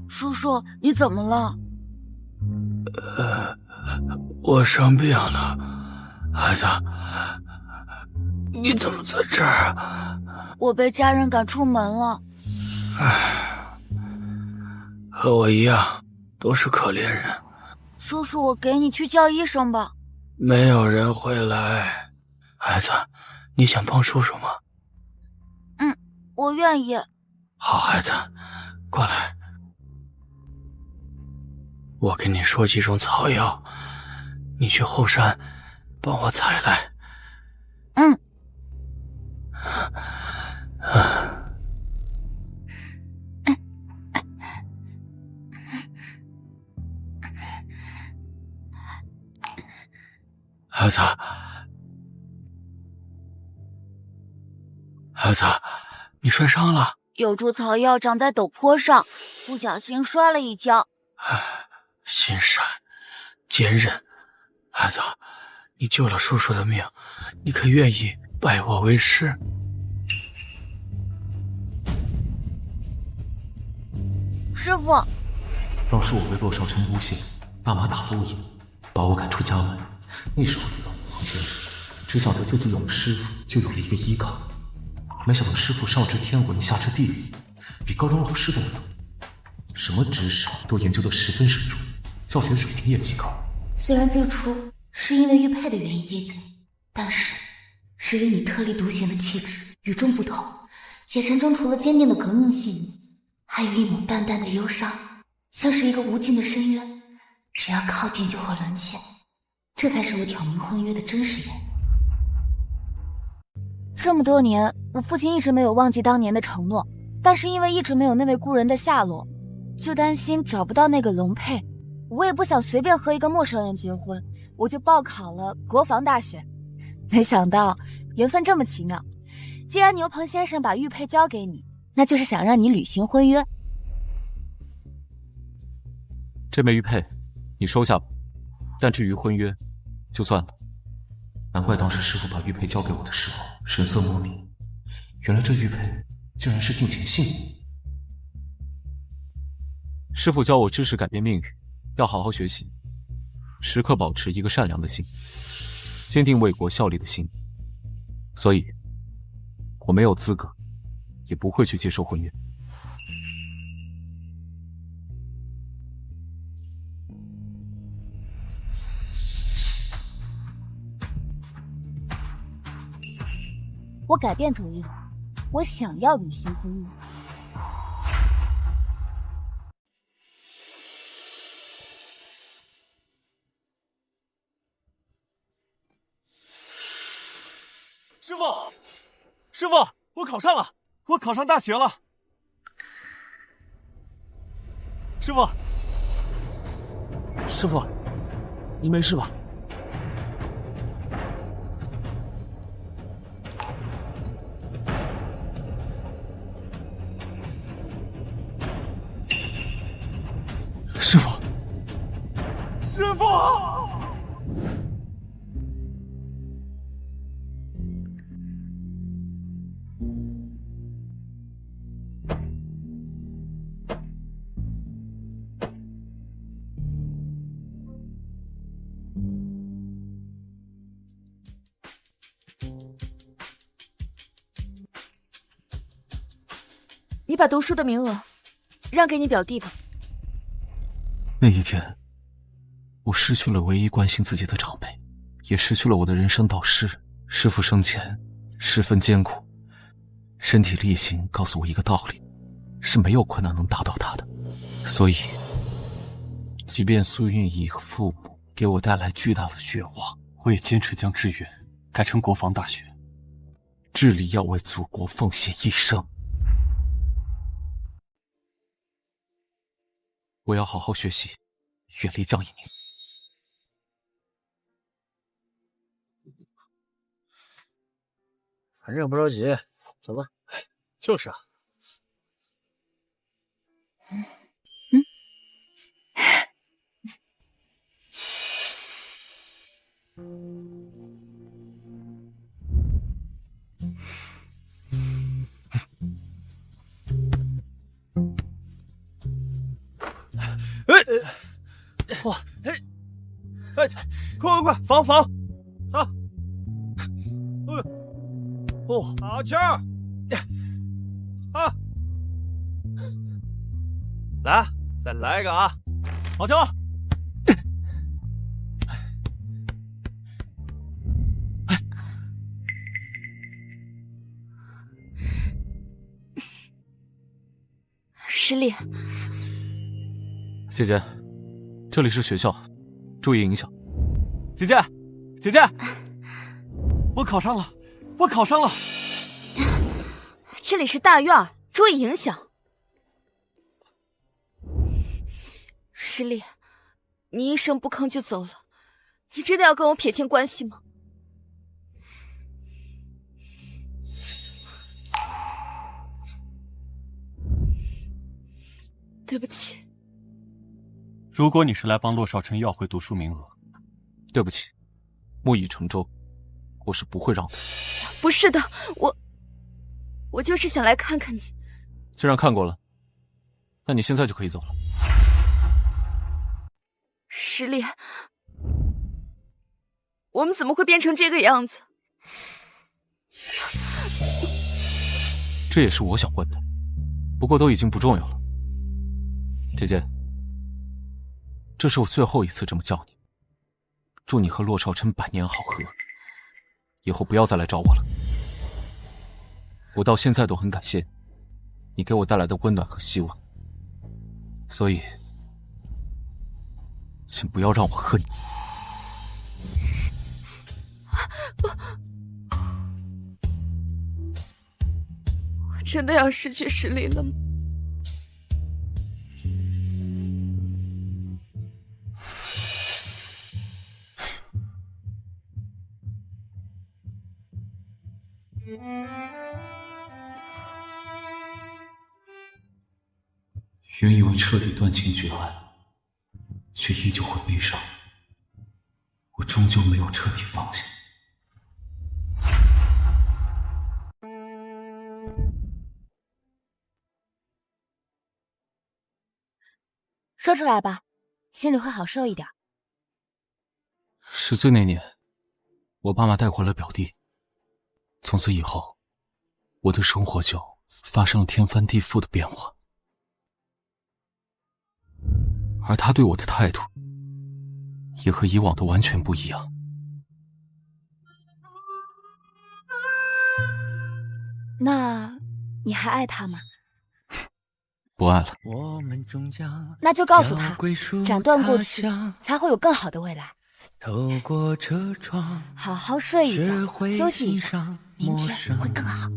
F: 叔叔，你怎么了？
H: 我生病了，孩子，你怎么在这儿啊？
F: 我被家人赶出门了。
H: 和我一样，都是可怜人。
F: 叔叔，我给你去叫医生吧。
H: 没有人会来。孩子，你想帮叔叔吗？
F: 我愿意。
H: 好孩子，过来。我给你说几种草药，你去后山帮我采来。孩子，你摔伤了。
F: 有株草药长在陡坡上，不小心摔了一跤。
H: 心善坚韧，孩子，你救了叔叔的命，你可愿意拜我为师？
F: 师傅，
A: 当时我被洛少臣诬陷，爸妈打了我一顿，把我赶出家门。那时候遇到黄先生，只想着自己有了师傅，就有了一个依靠。没想到师傅上知天文，下知地理，比高中老师都懂，什么知识都研究得十分深入，教学水平也极高。
D: 虽然最初是因为玉佩的原因接近你，但是因为你特立独行的气质与众不同，眼神中除了坚定的革命信念，还有一抹淡淡的忧伤，像是一个无尽的深渊，只要靠近就会沦陷。这才是我挑明婚约的真实原因。这么多年，我父亲一直没有忘记当年的承诺，但是因为一直没有那位故人的下落，就担心找不到那个龙佩。我也不想随便和一个陌生人结婚，我就报考了国防大学。没想到缘分这么奇妙，既然牛棚先生把玉佩交给你，那就是想让你履行婚约。
A: 这枚玉佩你收下吧，但至于婚约就算了。难怪当时师傅把玉佩交给我的时候神色莫名，原来这玉佩竟然是定情信物。师傅教我知识改变命运，要好好学习，时刻保持一个善良的心，坚定为国效力的心。所以我没有资格，也不会去接受婚约。
D: 我改变主意了，我想要履行婚约。
E: 师傅，师傅，我考上了，我考上大学了。师傅，师傅，你没事吧？师傅，师傅！
D: 你把读书的名额让给你表弟吧。
A: 那一天，我失去了唯一关心自己的长辈，也失去了我的人生导师。师父生前十分艰苦，身体力行告诉我一个道理，是没有困难能打倒他的。所以，即便苏运仪和父母给我带来巨大的血荒，我也坚持将志愿改成国防大学，致力要为祖国奉献一生。我要好好学习，远离江一鸣。
H: 反正也不着急，走吧。
B: 就是啊。
E: 哇，快，防啊！哦，好球！啊，来，再来一个啊！好球！
D: 失恋。
A: 姐姐，这里是学校，注意影响。
E: 姐姐，我考上了！
D: 这里是大院，注意影响。失恋，你一声不吭就走了，你真的要跟我撇清关系吗？对不起。
A: 如果你是来帮骆少晨要回读书名额，对不起，木已成舟，我是不会让的。
D: 不是的，我就是想来看看你。
A: 既然看过了，那你现在就可以走了。
D: 失恋，我们怎么会变成这个样子？
A: 这也是我想问的，不过都已经不重要了。姐姐，这是我最后一次这么叫你，祝你和骆少晨百年好合，以后不要再来找我了。我到现在都很感谢你给我带来的温暖和希望，所以请不要让我恨你。
D: 我真的要失去实力了吗？
A: 原以为彻底断情绝爱，却依旧会悲伤。我终究没有彻底放弃。
I: 说出来吧，心里会好受一点。
A: 10岁那年，我爸妈带回了表弟，从此以后，我的生活就发生了天翻地覆的变化。而他对我的态度也和以往的完全不一样。
I: 那你还爱他吗？
A: 不爱了。
I: 那就告诉他，斩断过去，才会有更好的未来。好好睡一觉，休息一下，明天会更好。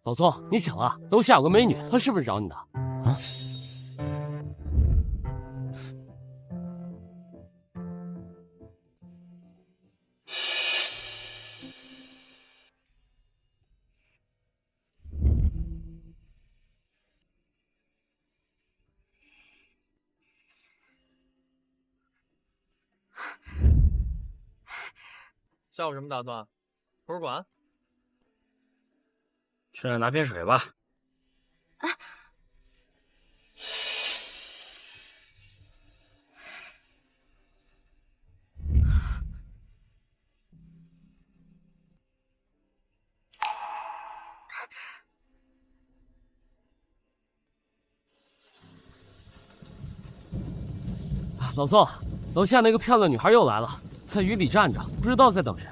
B: 老宗，你醒了，楼下有个美女，她是不是找你的？啊？
E: 下午什么打算？图书馆？
H: 去那拿瓶水吧。
D: 啊！
B: 老宋，楼下那个漂亮女孩又来了，在雨里站着，不知道在等谁。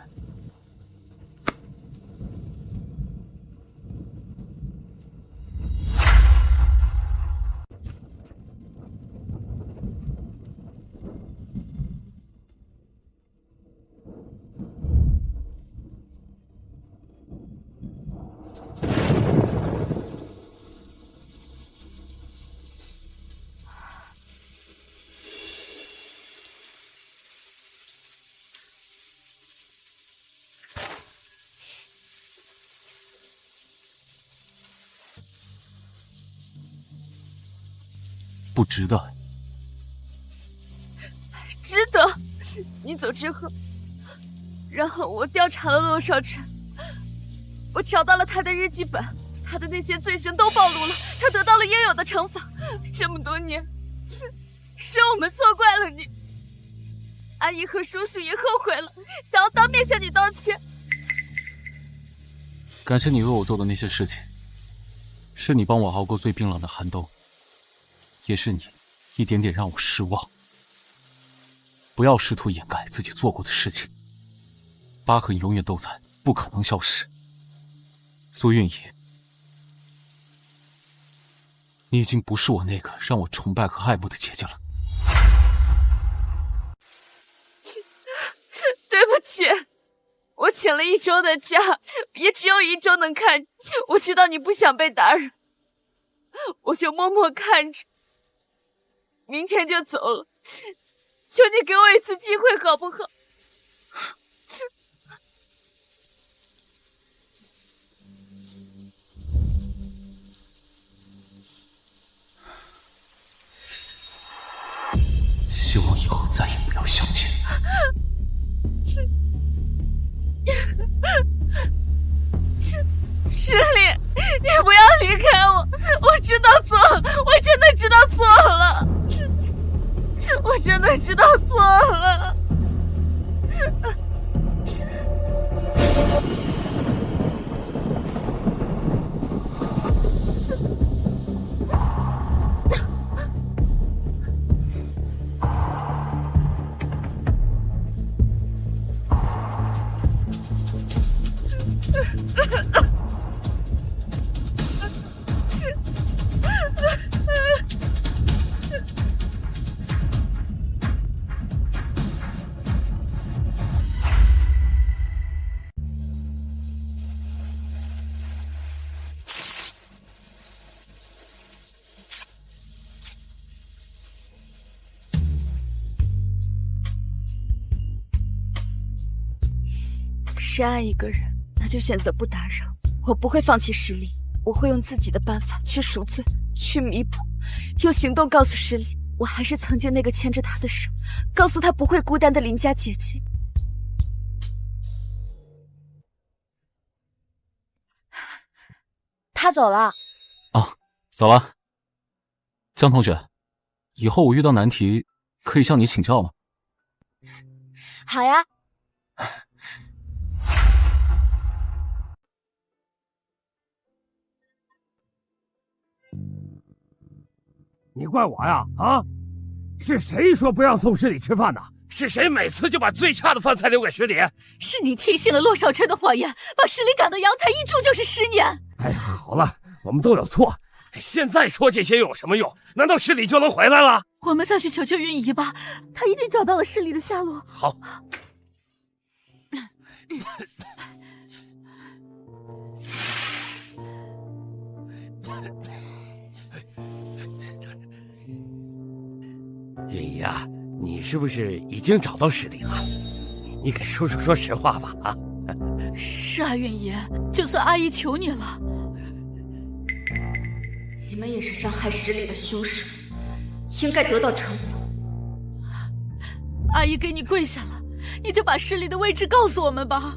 A: 不值得。
D: 值得。你走之后，然后我调查了骆少晨，我找到了他的日记本，他的那些罪行都暴露了，他得到了应有的惩罚。这么多年，是我们错怪了你。阿姨和叔叔也后悔了，想要当面向你道歉。
A: 感谢你为我做的那些事情，是你帮我熬过最冰冷的寒冬，也是你一点点让我失望。不要试图掩盖自己做过的事情，疤痕永远都在，不可能消失。苏韵仪，你已经不是我那个让我崇拜和爱慕的姐姐了。
D: 对不起，我请了1周的假，也只有1周能看你。我知道你不想被打扰，我就默默看着，明天就走了。求你给我一次机会好不好？
A: 希望以后再也不要相见。
D: 诗丽，你不要离开我！我知道错了，我真的知道错了，我真的知道错了。是爱一个人，那就选择不打扰。我不会放弃诗丽，我会用自己的办法去赎罪，去弥补，用行动告诉诗丽，我还是曾经那个牵着她的手，告诉她不会孤单的邻家姐姐。
I: 他走了。
A: 啊，走了。江同学，以后我遇到难题可以向你请教吗？
I: 好呀。
B: 你怪我呀？啊，是谁说不让宋诗礼吃饭的？是谁每次就把最差的饭菜留给诗礼？
F: 是你听信了骆少晨的谎言，把诗礼赶到阳台，一住就是10年。
B: 哎呀，好了，我们都有错，现在说这些又有什么用？难道诗礼就能回来了？
F: 我们再去求求韵仪吧，她一定找到了诗礼的下落。
B: 好。韵仪啊，你是不是已经找到诗礼了？你给叔叔说实话吧，啊！
F: 是啊，韵仪，就算阿姨求你了。
D: 你们也是伤害诗礼的凶手，应该得到惩罚。
F: 阿姨给你跪下了，你就把诗礼的位置告诉我们吧。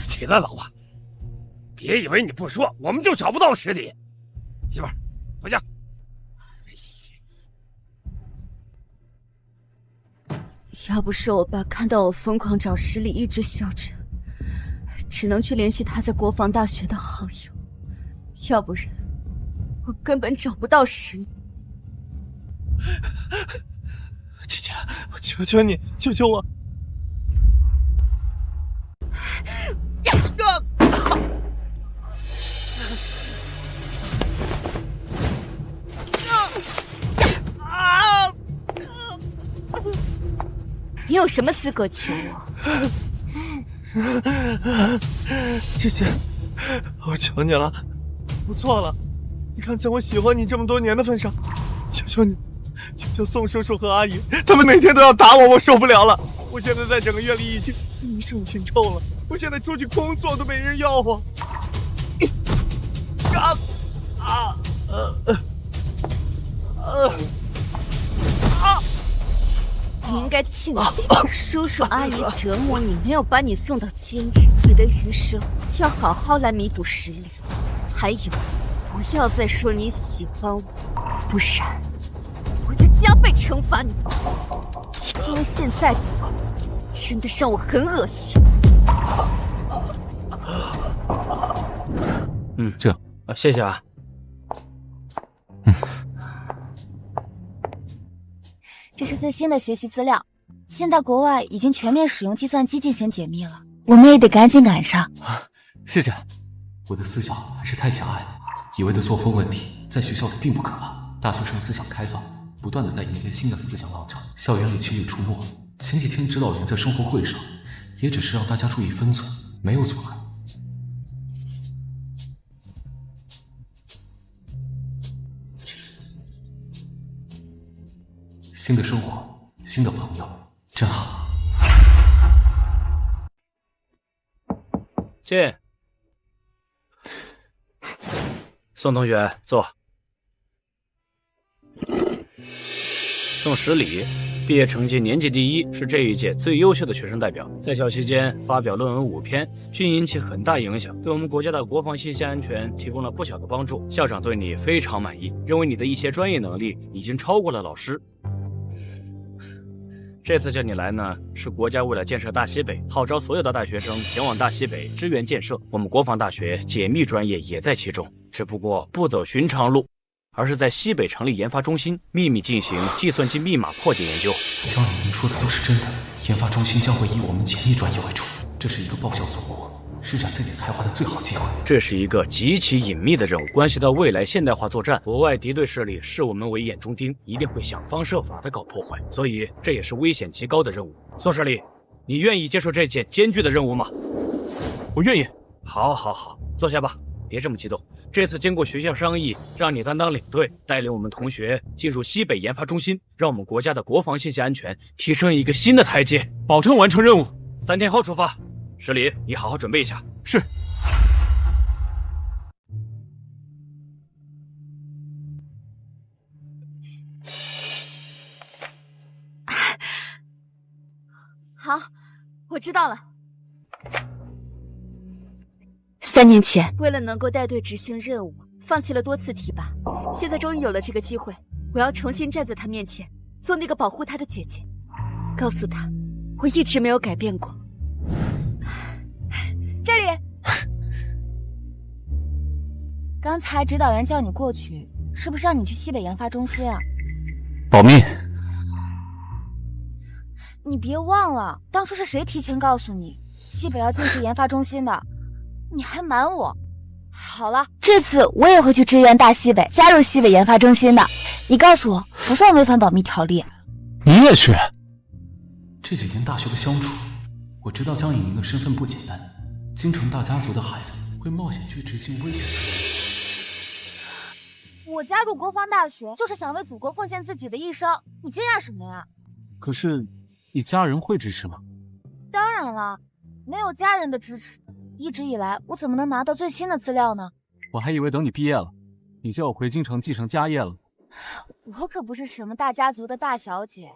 B: 起来，老婆，别以为你不说，我们就找不到诗礼。媳妇儿，回家。
D: 要不是我爸看到我疯狂找诗礼，一直笑着，只能去联系他在国防大学的好友，要不然我根本找不到诗礼。
E: 姐姐，我求求你，救救我！
D: 你有什么资格求
E: 我？姐姐，我求你了，我错了。你看在我喜欢你这么多年的份上，求求你，求求宋叔叔和阿姨，他们每天都要打我，我受不了了。我现在在整个院里已经名声腥臭了，我现在出去工作都没人要我。啊！
D: 应该庆幸叔叔阿姨折磨你，没有把你送到监狱。你的余生要好好来弥补实力。还有，不要再说你喜欢我，不然我就加倍惩罚你。因为现在的你真的让我很恶心。
A: 这样
H: 谢谢啊。
I: 这是最新的学习资料，现在国外已经全面使用计算机进行解密了，我们也得赶紧赶上。
A: 谢谢。我的思想还是太狭隘了，以为的作风问题在学校里并不可怕。大学生思想开放，不断的在迎接新的思想浪潮，校园里轻易出没。前几天指导员在生活会上，也只是让大家注意分寸，没有阻拦。新的生活，新的朋友，真好。
H: 进。宋同学坐。宋十里，毕业成绩年级第一，是这一届最优秀的学生代表，在校期间发表论文5篇，均引起很大影响，对我们国家的国防信息安全提供了不小的帮助。校长对你非常满意，认为你的一些专业能力已经超过了老师。这次叫你来呢，是国家为了建设大西北，号召所有的大学生前往大西北支援建设。我们国防大学解密专业也在其中，只不过不走寻常路，而是在西北成立研发中心，秘密进行计算机密码破解研究。
A: 江颖，您说的都是真的？研发中心将会以我们解密专业为主，这是一个报效祖国、施展自己才华的最好机会。
H: 这是一个极其隐秘的任务，关系到未来现代化作战，国外敌对势力视我们为眼中钉，一定会想方设法的搞破坏，所以这也是危险极高的任务。宋十里，你愿意接受这件艰巨的任务吗？
A: 我愿意。
H: 好，好，好，坐下吧，别这么激动。这次经过学校商议，让你担当领队，带领我们同学进入西北研发中心，让我们国家的国防信息安全提升一个新的台阶。
A: 保证完成任务。
H: 3天后出发。十里，你好好准备一下。
A: 是。
D: 好，我知道了。3年前，为了能够带队执行任务，放弃了多次提拔。现在终于有了这个机会，我要重新站在他面前，做那个保护他的姐姐，告诉他，我一直没有改变过。
I: 这里。刚才指导员叫你过去，是不是让你去西北研发中心啊？
A: 保密。
I: 你别忘了，当初是谁提前告诉你西北要进去研发中心的？你还瞒我。好了，这次我也会去支援大西北，加入西北研发中心的。你告诉我，不算违反保密条例。
A: 你也去？这几年大学的相处，我知道江以宁的身份不简单，京城大家族的孩子会冒险去执行危险的任
I: 务。我加入国防大学就是想为祖国奉献自己的一生，你惊讶什么呀？
A: 可是你家人会支持吗？
I: 当然了，没有家人的支持，一直以来我怎么能拿到最新的资料呢？
A: 我还以为等你毕业了，你就要回京城继承家业了。
I: 我可不是什么大家族的大小姐，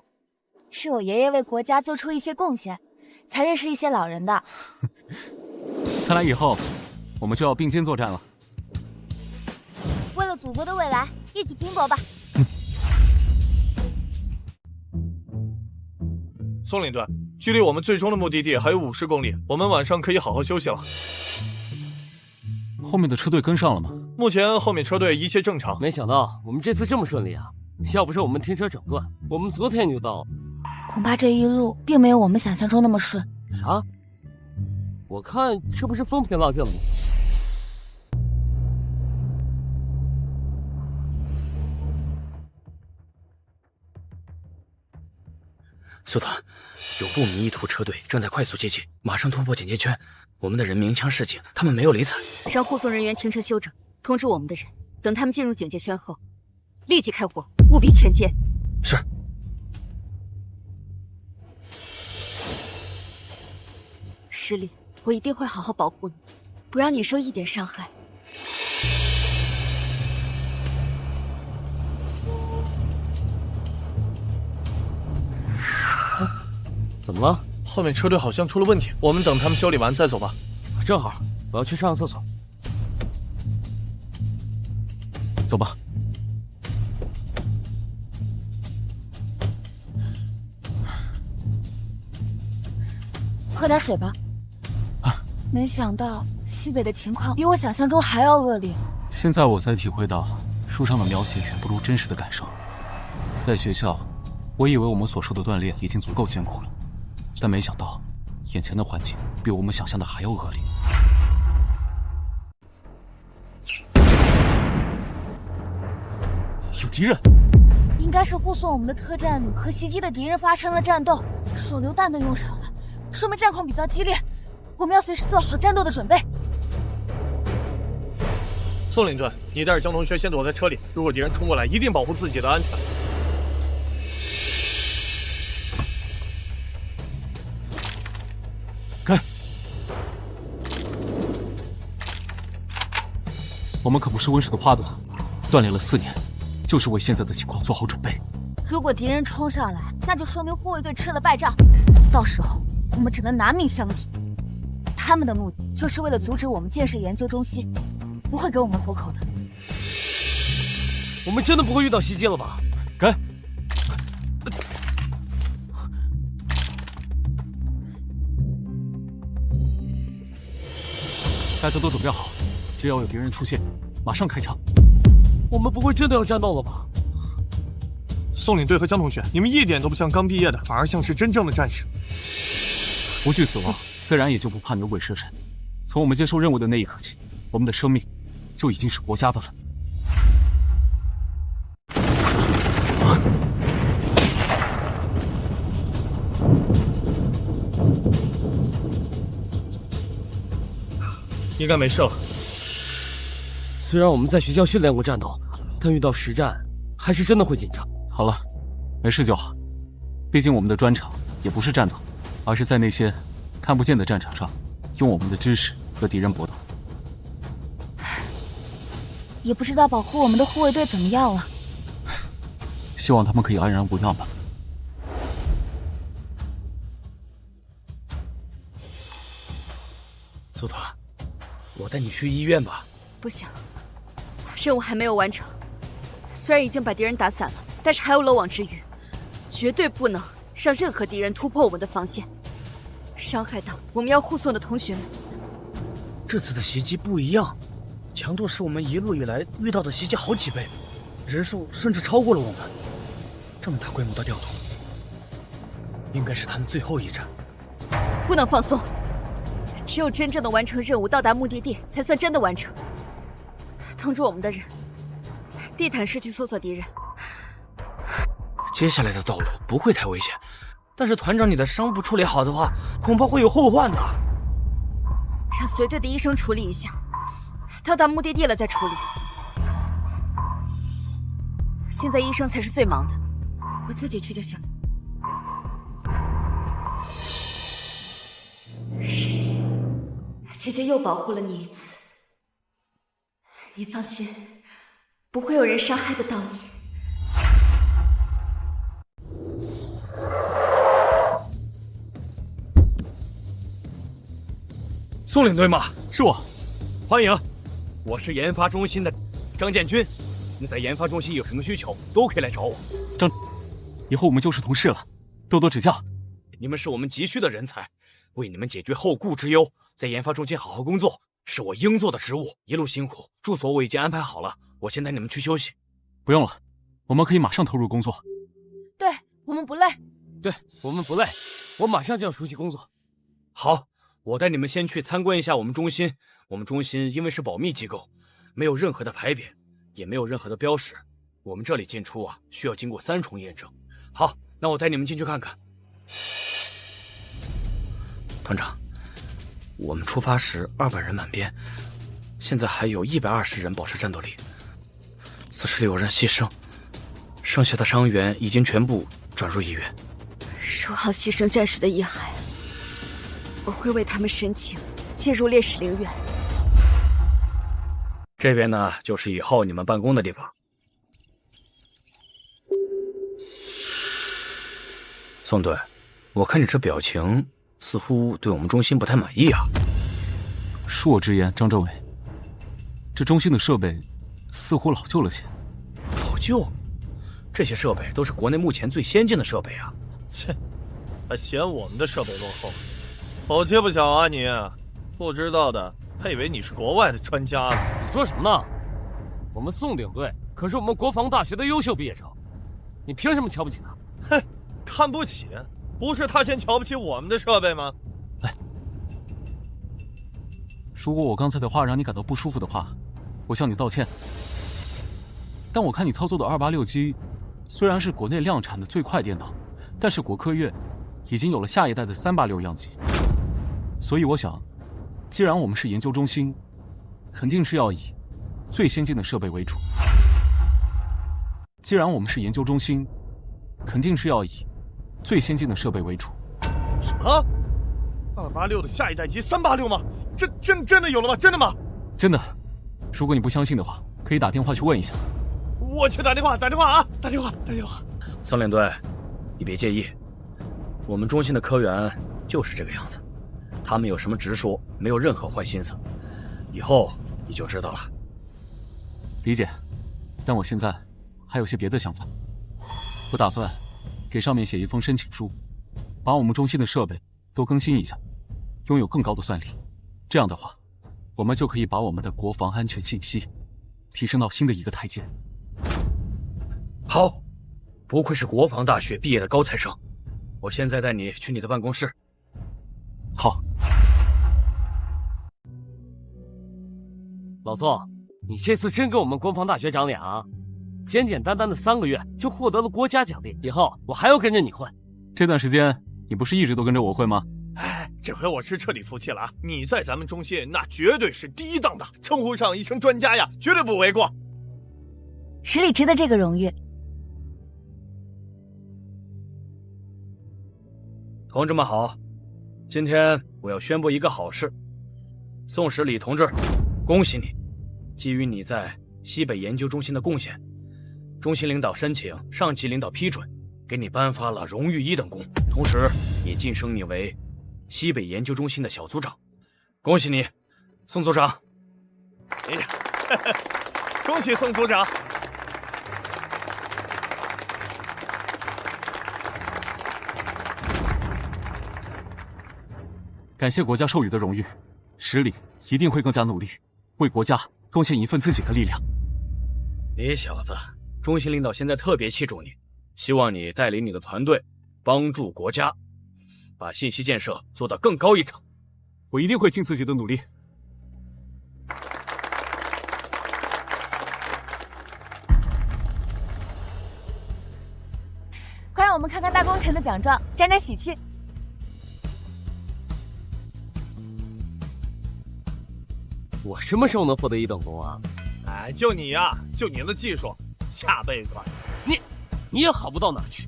I: 是我爷爷为国家做出一些贡献，才认识一些老人的。
A: 看来以后我们就要并肩作战了。
I: 为了祖国的未来，一起拼搏吧！
E: 宋领队，距离我们最终的目的地还有50公里，我们晚上可以好好休息了。
A: 后面的车队跟上了吗？
E: 目前后面车队一切正常。
B: 没想到我们这次这么顺利啊！要不是我们停车整顿，我们昨天就到了。
I: 恐怕这一路并没有我们想象中那么顺。
B: 啥？我看这不是风平浪静了吗？
H: 苏团，有不明意图车队正在快速接近，马上突破警戒圈。我们的人鸣枪示警，他们没有理睬。
D: 让护送人员停车休整，通知我们的人，等他们进入警戒圈后，立即开火，务必全歼。
H: 是。
D: 十里，我一定会好好保护你，不让你受一点伤害。
B: 怎么了？
E: 后面车队好像出了问题，我们等他们修理完再走吧。
B: 正好，我要去上个厕所。
A: 走吧。
I: 喝点水吧。
A: 啊！
I: 没想到西北的情况比我想象中还要恶劣。
A: 现在我才体会到，书上的描写远不如真实的感受。在学校，我以为我们所受的锻炼已经足够艰苦了，但没想到，眼前的环境比我们想象的还要恶劣。有敌人！
I: 应该是护送我们的特战旅和袭击的敌人发生了战斗，手榴弹都用上了，说明战况比较激烈，我们要随时做好战斗的准备。
E: 宋领队，你带着江同学先躲在车里，如果敌人冲过来，一定保护自己的安全。
A: 该。我们可不是温室的花朵，锻炼了4年，就是为现在的情况做好准备。
I: 如果敌人冲上来，那就说明护卫队吃了败仗，到时候我们只能拿命相抵。他们的目的就是为了阻止我们建设研究中心，不会给我们活口的。
B: 我们真的不会遇到袭击了吧？
A: 该。大家都准备好，只要有敌人出现，马上开枪。
B: 我们不会真的要战斗了吧？
E: 宋领队和江同学，你们一点都不像刚毕业的，反而像是真正的战士。
A: 不惧死亡，自然也就不怕牛鬼蛇神。从我们接受任务的那一刻起，我们的生命就已经是国家的了。
E: 应该没事了。
B: 虽然我们在学校训练过战斗，但遇到实战还是真的会紧张。
A: 好了，没事就好。毕竟我们的专长也不是战斗，而是在那些看不见的战场上，用我们的知识和敌人搏斗。
I: 也不知道保护我们的护卫队怎么样了。
A: 希望他们可以安然无恙吧。
H: 苏团，我带你去医院吧。
D: 不行，任务还没有完成。虽然已经把敌人打散了，但是还有漏网之鱼，绝对不能让任何敌人突破我们的防线，伤害到我们要护送的同学们。
H: 这次的袭击不一样，强度是我们一路以来遇到的袭击好几倍，人数甚至超过了我们。这么大规模的调动，应该是他们最后一战。
D: 不能放松，只有真正的完成任务，到达目的地，才算真的完成。通知我们的人，地毯式去搜索敌人。
H: 接下来的道路不会太危险，但是团长，你的伤不处理好的话，恐怕会有后患的。
D: 让随队的医生处理一下，到达目的地了再处理。现在医生才是最忙的，我自己去就行了。姐姐又保护了你一次，你放心，不会有人伤害得到你。
H: 宋领队吗？
A: 是我，
H: 欢迎，我是研发中心的张建军。你在研发中心有什么需求，都可以来找我。
A: 以后我们就是同事了，多多指教。
H: 你们是我们急需的人才，为你们解决后顾之忧，在研发中心好好工作，是我应做的职务。一路辛苦，住所我已经安排好了，我先带你们去休息。
A: 不用了，我们可以马上投入工作。
I: 对，我们不累。
B: 对，我们不累，我马上就要熟悉工作。
H: 好，我带你们先去参观一下我们中心。我们中心因为是保密机构，没有任何的牌匾，也没有任何的标识。我们这里进出需要经过3重验证。好，那我带你们进去看看。团长，我们出发时200人满编，现在还有120人保持战斗力，46人牺牲，剩下的伤员已经全部转入医院。
D: 收好牺牲战士的遗骸，我会为他们申请进入烈士陵园。
H: 这边呢，就是以后你们办公的地方。宋队，我看你这表情，似乎对我们中心不太满意啊。
A: 恕我直言，张政委，这中心的设备似乎老旧了些。
H: 老旧？这些设备都是国内目前最先进的设备啊！
E: 切，还嫌我们的设备落后？好气不小啊你！不知道的还以为你是国外的专家呢。
B: 你说什么呢？我们宋领队可是我们国防大学的优秀毕业生，你凭什么瞧不起他？
E: 哼，看不起？不是他先瞧不起我们的设备吗？
A: 来，如果我刚才的话让你感到不舒服的话，我向你道歉。但我看你操作的286机，虽然是国内量产的最快电脑，但是国科院已经有了下一代的386样机，所以我想，既然我们是研究中心，肯定是要以最先进的设备为主。既然我们是研究中心，肯定是要以最先进的设备为主。
E: 什么？286的下一代机386吗？真的有了吗？真的吗？
A: 真的。如果你不相信的话，可以打电话去问一下。
E: 我去打电话啊！打电话。
H: 宋领队，你别介意，我们中心的科员就是这个样子，他们有什么直说，没有任何坏心思。以后你就知道了。
A: 理解，但我现在还有些别的想法。我打算给上面写一封申请书，把我们中心的设备都更新一下，拥有更高的算力。这样的话，我们就可以把我们的国防安全信息提升到新的一个台阶。
H: 好，不愧是国防大学毕业的高材生。我现在带你去你的办公室。
A: 好。
B: 老宋，你这次真给我们国防大学长脸啊！简简单单的3个月就获得了国家奖励，以后我还要跟着你混。
A: 这段时间你不是一直都跟着我混吗？
E: 哎，这回我是彻底服气了啊！你在咱们中心那绝对是第一档的，称呼上一声专家呀，绝对不为过。
I: 十里值得这个荣誉。
H: 同志们好，今天我要宣布一个好事。宋十里同志，恭喜你！基于你在西北研究中心的贡献，中心领导申请，上级领导批准，给你颁发了荣誉1等功，同时也晋升你为西北研究中心的小组长。恭喜你，宋组长！
E: 哎呀，恭喜宋组长！
A: 感谢国家授予的荣誉，十里一定会更加努力，为国家贡献一份自己的力量。
H: 你小子，中心领导现在特别器重你，希望你带领你的团队，帮助国家，把信息建设做得更高一层。
A: 我一定会尽自己的努力。
I: 快让我们看看大功臣的奖状，沾沾喜气。
B: 我什么时候能获得1等功啊？
E: 哎，就你呀，就你的技术，下辈子吧。
B: 你也好不到哪儿去。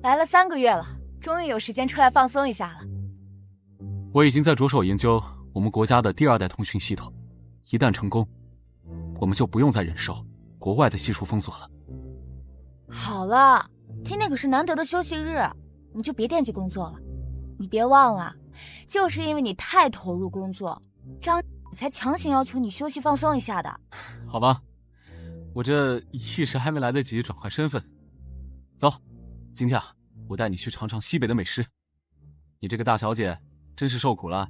I: 来了3个月了，终于有时间出来放松一下了。
A: 我已经在着手研究我们国家的第2代通讯系统，一旦成功，我们就不用再忍受国外的技术封锁了。
I: 好了，今天可是难得的休息日，你就别惦记工作了。你别忘了，就是因为你太投入工作，张才强行要求你休息放松一下的。
A: 好吧，我这一时还没来得及转换身份。走，今天啊，我带你去尝尝西北的美食。你这个大小姐真是受苦了。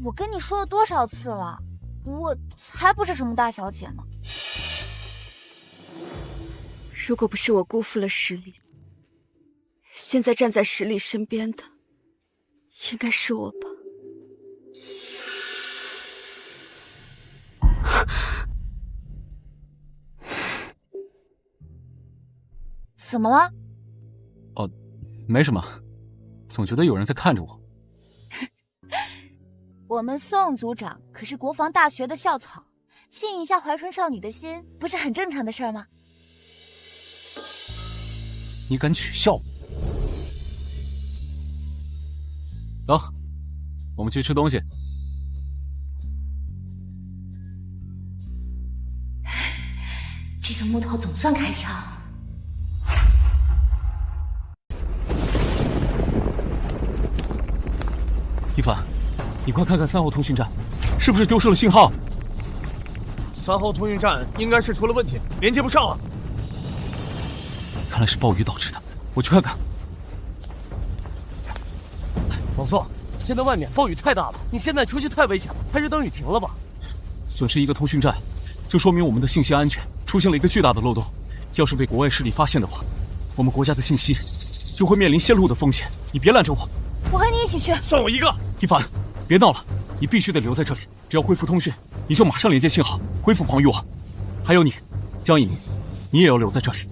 I: 我跟你说了多少次了，我才不是什么大小姐呢。
D: 如果不是我辜负了十里，现在站在十里身边的应该是我吧。
I: 怎么了？
A: 哦，没什么，总觉得有人在看着我。
I: 我们宋组长可是国防大学的校草，吸引一下怀春少女的心，不是很正常的事吗？
A: 你敢取笑我？走，我们去吃东西。
I: 木头总算开枪。
A: 一凡，你快看看3号通讯站，是不是丢失了信号
E: ？3号通讯站应该是出了问题，连接不上了。
A: 看来是暴雨导致的，我去看看。
B: 老宋，现在外面暴雨太大了，你现在出去太危险了，还是等雨停了吧。
A: 损失一个通讯站，就说明我们的信息安全出现了一个巨大的漏洞。要是被国外势力发现的话，我们国家的信息就会面临泄露的风险。你别拦着我，
I: 我和你一起去。
E: 算我一个。
A: 一凡，别闹了，你必须得留在这里。只要恢复通讯，你就马上连接信号，恢复防御网。还有你，江以宁，你也要留在这里。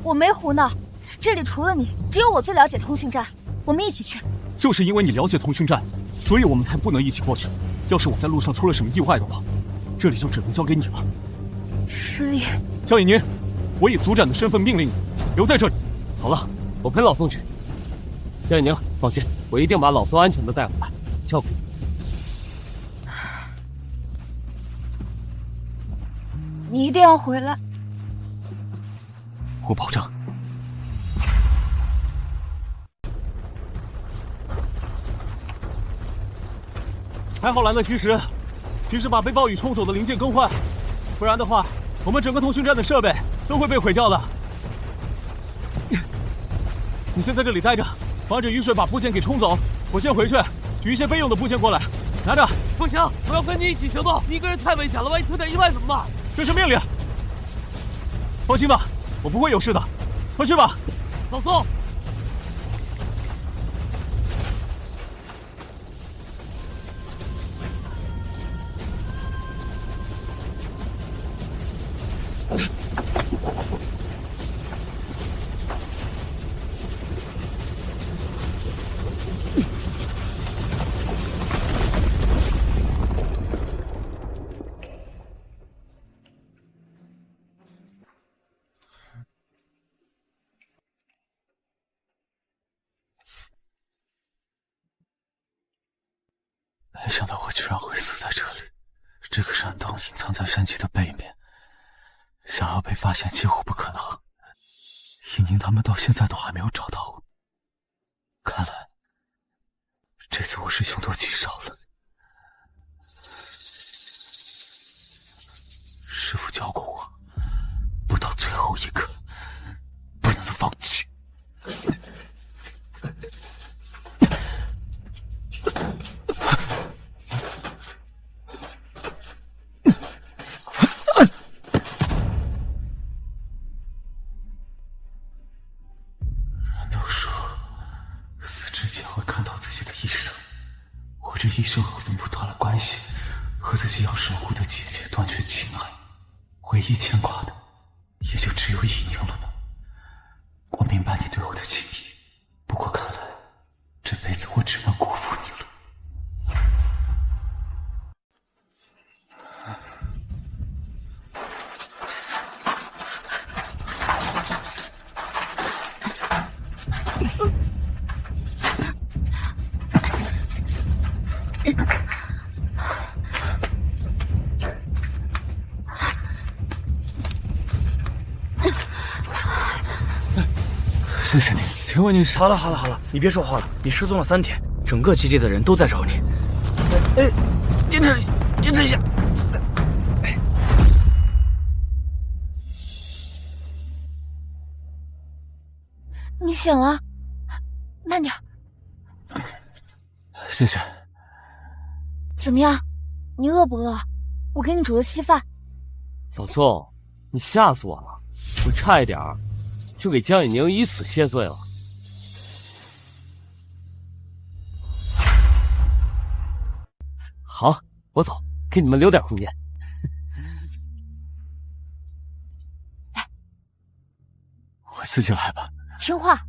I: 我没胡闹，这里除了你，只有我最了解通讯站。我们一起去。
A: 就是因为你了解通讯站，所以我们才不能一起过去。要是我在路上出了什么意外的话，这里就只能交给你了。
I: 师爷，
A: 江以宁，我以组长的身份命令你留在这里。
B: 好了，我陪老宋去。江以宁，放心，我一定把老宋安全的带回来，照顾你。
I: 你一定要回来。
A: 我保证。还好来得及时，及时把被暴雨冲走的零件更换，不然的话，我们整个通讯站的设备都会被毁掉的。你先在这里待着，防止雨水把部件给冲走。我先回去取一些备用的部件过来，拿着。
B: 不行，我要跟你一起行动，你一个人太危险了，万一出点意外怎么办？
A: 这是命令。放心吧，我不会有事的。快去吧，
B: 老宋。
A: 没想到我居然会死在这里。这个山洞隐藏在山脊的背面，想要被发现几乎不可能。以宁他们到现在都还没有找到我，看来这次我是凶多吉少了。师父教过我，不到最后一刻不能放弃。医生和分部断了关系，和自己要守护的姐姐断绝情爱，唯一牵挂的也就只有以宁了呢。我明白你对我的情谊，不过看来这辈子我只能辜负你了。谢谢你，请问你是？
H: 好了，你别说话了。你失踪了3天，整个基地的人都在找你。坚持一下。
I: 你醒了，慢点。
A: 谢谢。
I: 怎么样？你饿不饿？我给你煮了稀饭。
B: 老宋，你吓死我了！我差一点就给江以宁以死谢罪了。好，我走，给你们留点空间。
I: 来，
A: 我自己来吧。
I: 听话。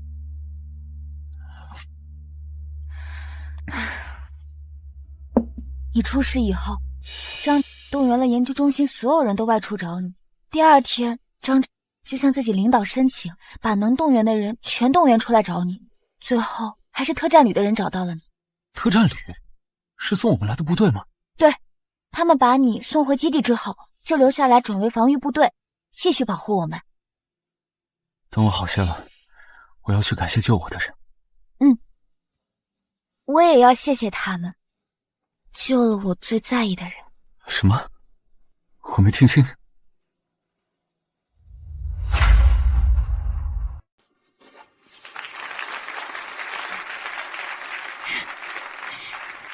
I: 你出事以后，张动员了研究中心所有人都外出找你。第2天，张就向自己领导申请，把能动员的人全动员出来找你。最后还是特战旅的人找到了你。
A: 特战旅是送我们来的部队吗？
I: 对，他们把你送回基地之后，就留下来转为防御部队。继续保护我们。
A: 等我好些了，我要去感谢救我的人。
I: 我也要谢谢他们，救了我最在意的人。
A: 什么？我没听清。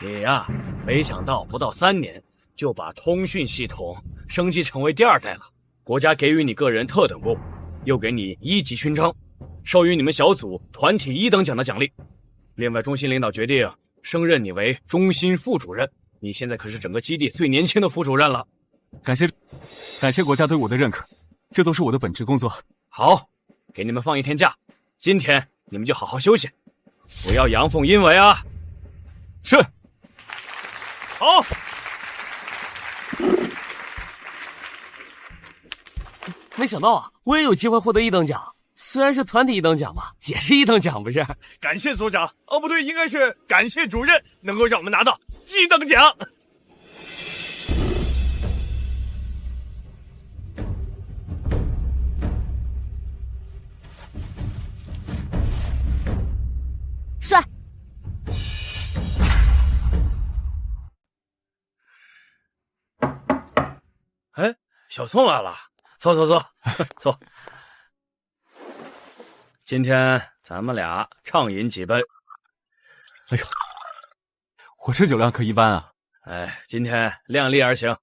H: 你呀，没想到不到3年就把通讯系统升级成为第2代了。国家给予你个人特等功，又给你1级勋章，授予你们小组团体1等奖的奖励。另外，中心领导决定升任你为中心副主任，你现在可是整个基地最年轻的副主任了。
A: 感谢国家对我的认可，这都是我的本职工作。
H: 好，给你们放1天假，今天你们就好好休息，不要阳奉阴违啊。
A: 是。
H: 好。
B: 没想到啊，我也有机会获得1等奖，虽然是团体1等奖吧，也是1等奖不是？
C: 感谢组长，哦不对，应该是感谢主任，能够让我们拿到1等奖。
D: 帅！
H: 哎，小宋来了，坐坐坐，坐。今天咱们俩畅饮几杯。
A: 哎呦，我这酒量可一般啊！
H: 哎，今天量力而行。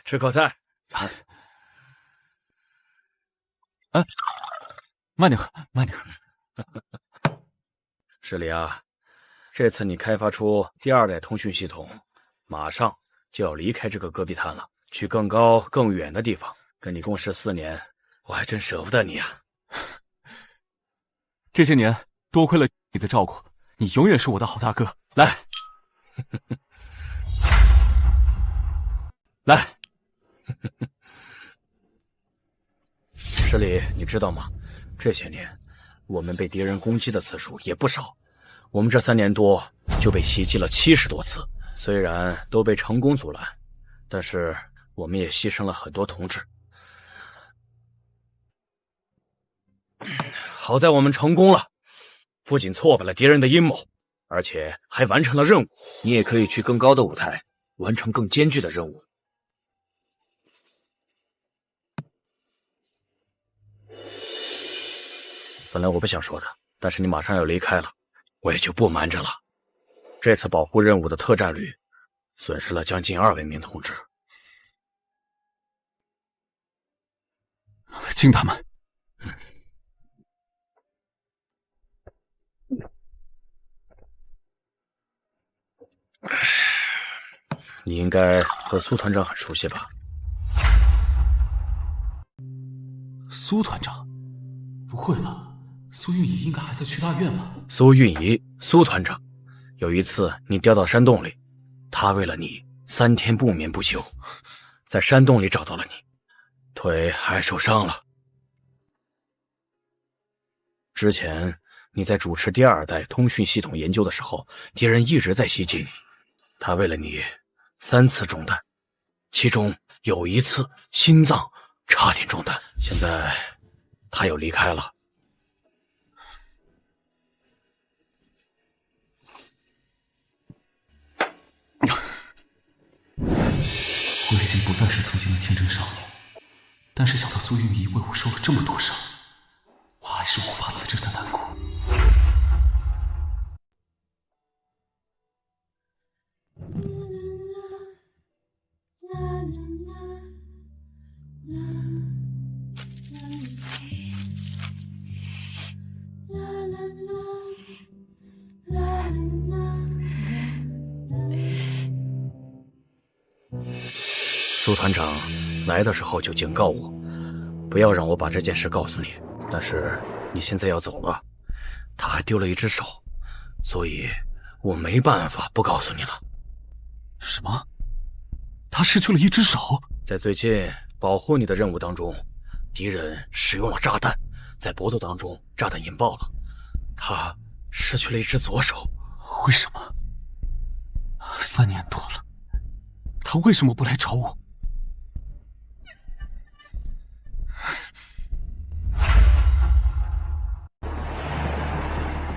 H: 吃口菜。
A: 啊，慢点喝，慢点喝。
H: 十里啊，这次你开发出第2代通讯系统，马上就要离开这个戈壁滩了，去更高更远的地方。跟你共事4年，我还真舍不得你啊。
A: 这些年多亏了你的照顾，你永远是我的好大哥。来，
H: 来。十里，你知道吗？这些年我们被敌人攻击的次数也不少，我们这3年多就被袭击了70多次，虽然都被成功阻拦，但是我们也牺牲了很多同志。好在我们成功了，不仅挫败了敌人的阴谋，而且还完成了任务。你也可以去更高的舞台，完成更艰巨的任务。本来我不想说的，但是你马上要离开了，我也就不瞒着了。这次保护任务的特战旅损失了将近200名同志。
A: 敬他们。
H: 你应该和苏团长很熟悉吧？
A: 苏团长？不会吧？苏运仪应该还在区大院吧？
H: 苏运仪，苏团长，有一次你掉到山洞里，他为了你3天不眠不休，在山洞里找到了你，腿还受伤了。之前你在主持第2代通讯系统研究的时候，敌人一直在袭击你，他为了你3次中弹，其中有1次心脏差点中弹。现在他又离开了。
A: 我已经不再是曾经的天真少年，但是想到苏运仪为我受了这么多伤，我还是无法自制的难过。
H: 苏团长来的时候就警告我，不要让我把这件事告诉你，但是你现在要走了，他还丢了1只手，所以我没办法不告诉你了。
A: 什么？他失去了1只手？
H: 在最近保护你的任务当中，敌人使用了炸弹，在搏斗当中炸弹引爆了，他失去了一只左手。
A: 为什么？3年多了，他为什么不来找我？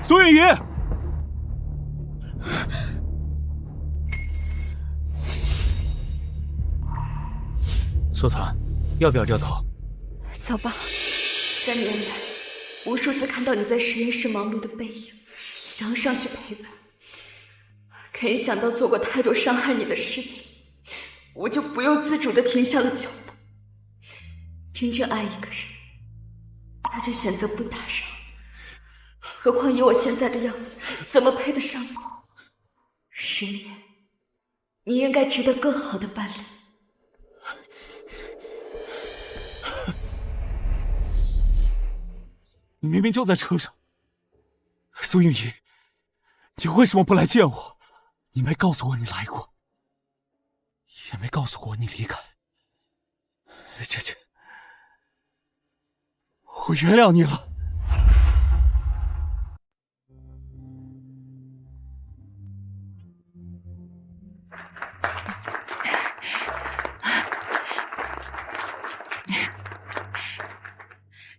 A: 苏运仪，
H: 苏团，要不要掉头？
D: 走吧。3年来，无数次看到你在实验室忙碌的背影，想要上去陪伴，可一想到做过太多伤害你的事情，我就不由自主地停下了脚步。真正爱一个人，那就选择不打扰。何况以我现在的样子，怎么配得上你？10年，你应该值得更好的伴侣。
A: 你明明就在车上，苏运仪，你为什么不来见我？你没告诉我你来过，也没告诉过你离开。姐姐，我原谅你了。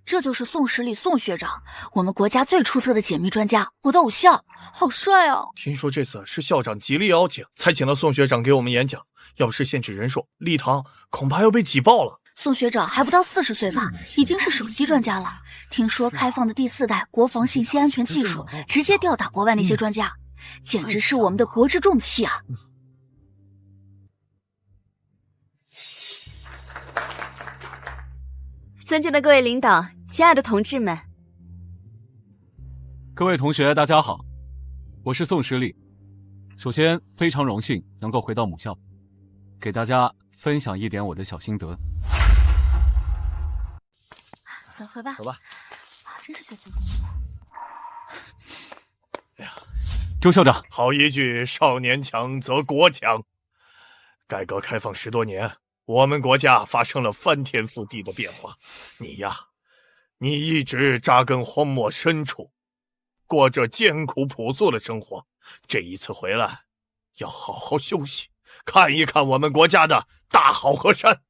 F: 这就是宋十里宋学长，我们国家最出色的解密专家，我的偶像，好帅啊！
E: 听说这次是校长极力邀请，才请了宋学长给我们演讲。要不是限制人数，礼堂恐怕要被挤爆了。
F: 宋学长还不到40岁吧，已经是首席专家了。听说开放的第4代国防信息安全技术，直接吊打国外那些专家，简直是我们的国之重器啊！
D: 尊敬的各位领导，亲爱的同志们，
A: 各位同学大家好，我是宋十里。首先非常荣幸能够回到母校，给大家分享一点我的小心得。
F: 走，回吧。
H: 走吧。
F: 啊，真是学习
E: 哎呀，
A: 周校长，
E: 好一句少年强则国强。改革开放10多年，我们国家发生了翻天覆地的变化。你一直扎根荒漠深处，过着艰苦朴素的生活。这一次回来，要好好休息，看一看我们国家的大好河山。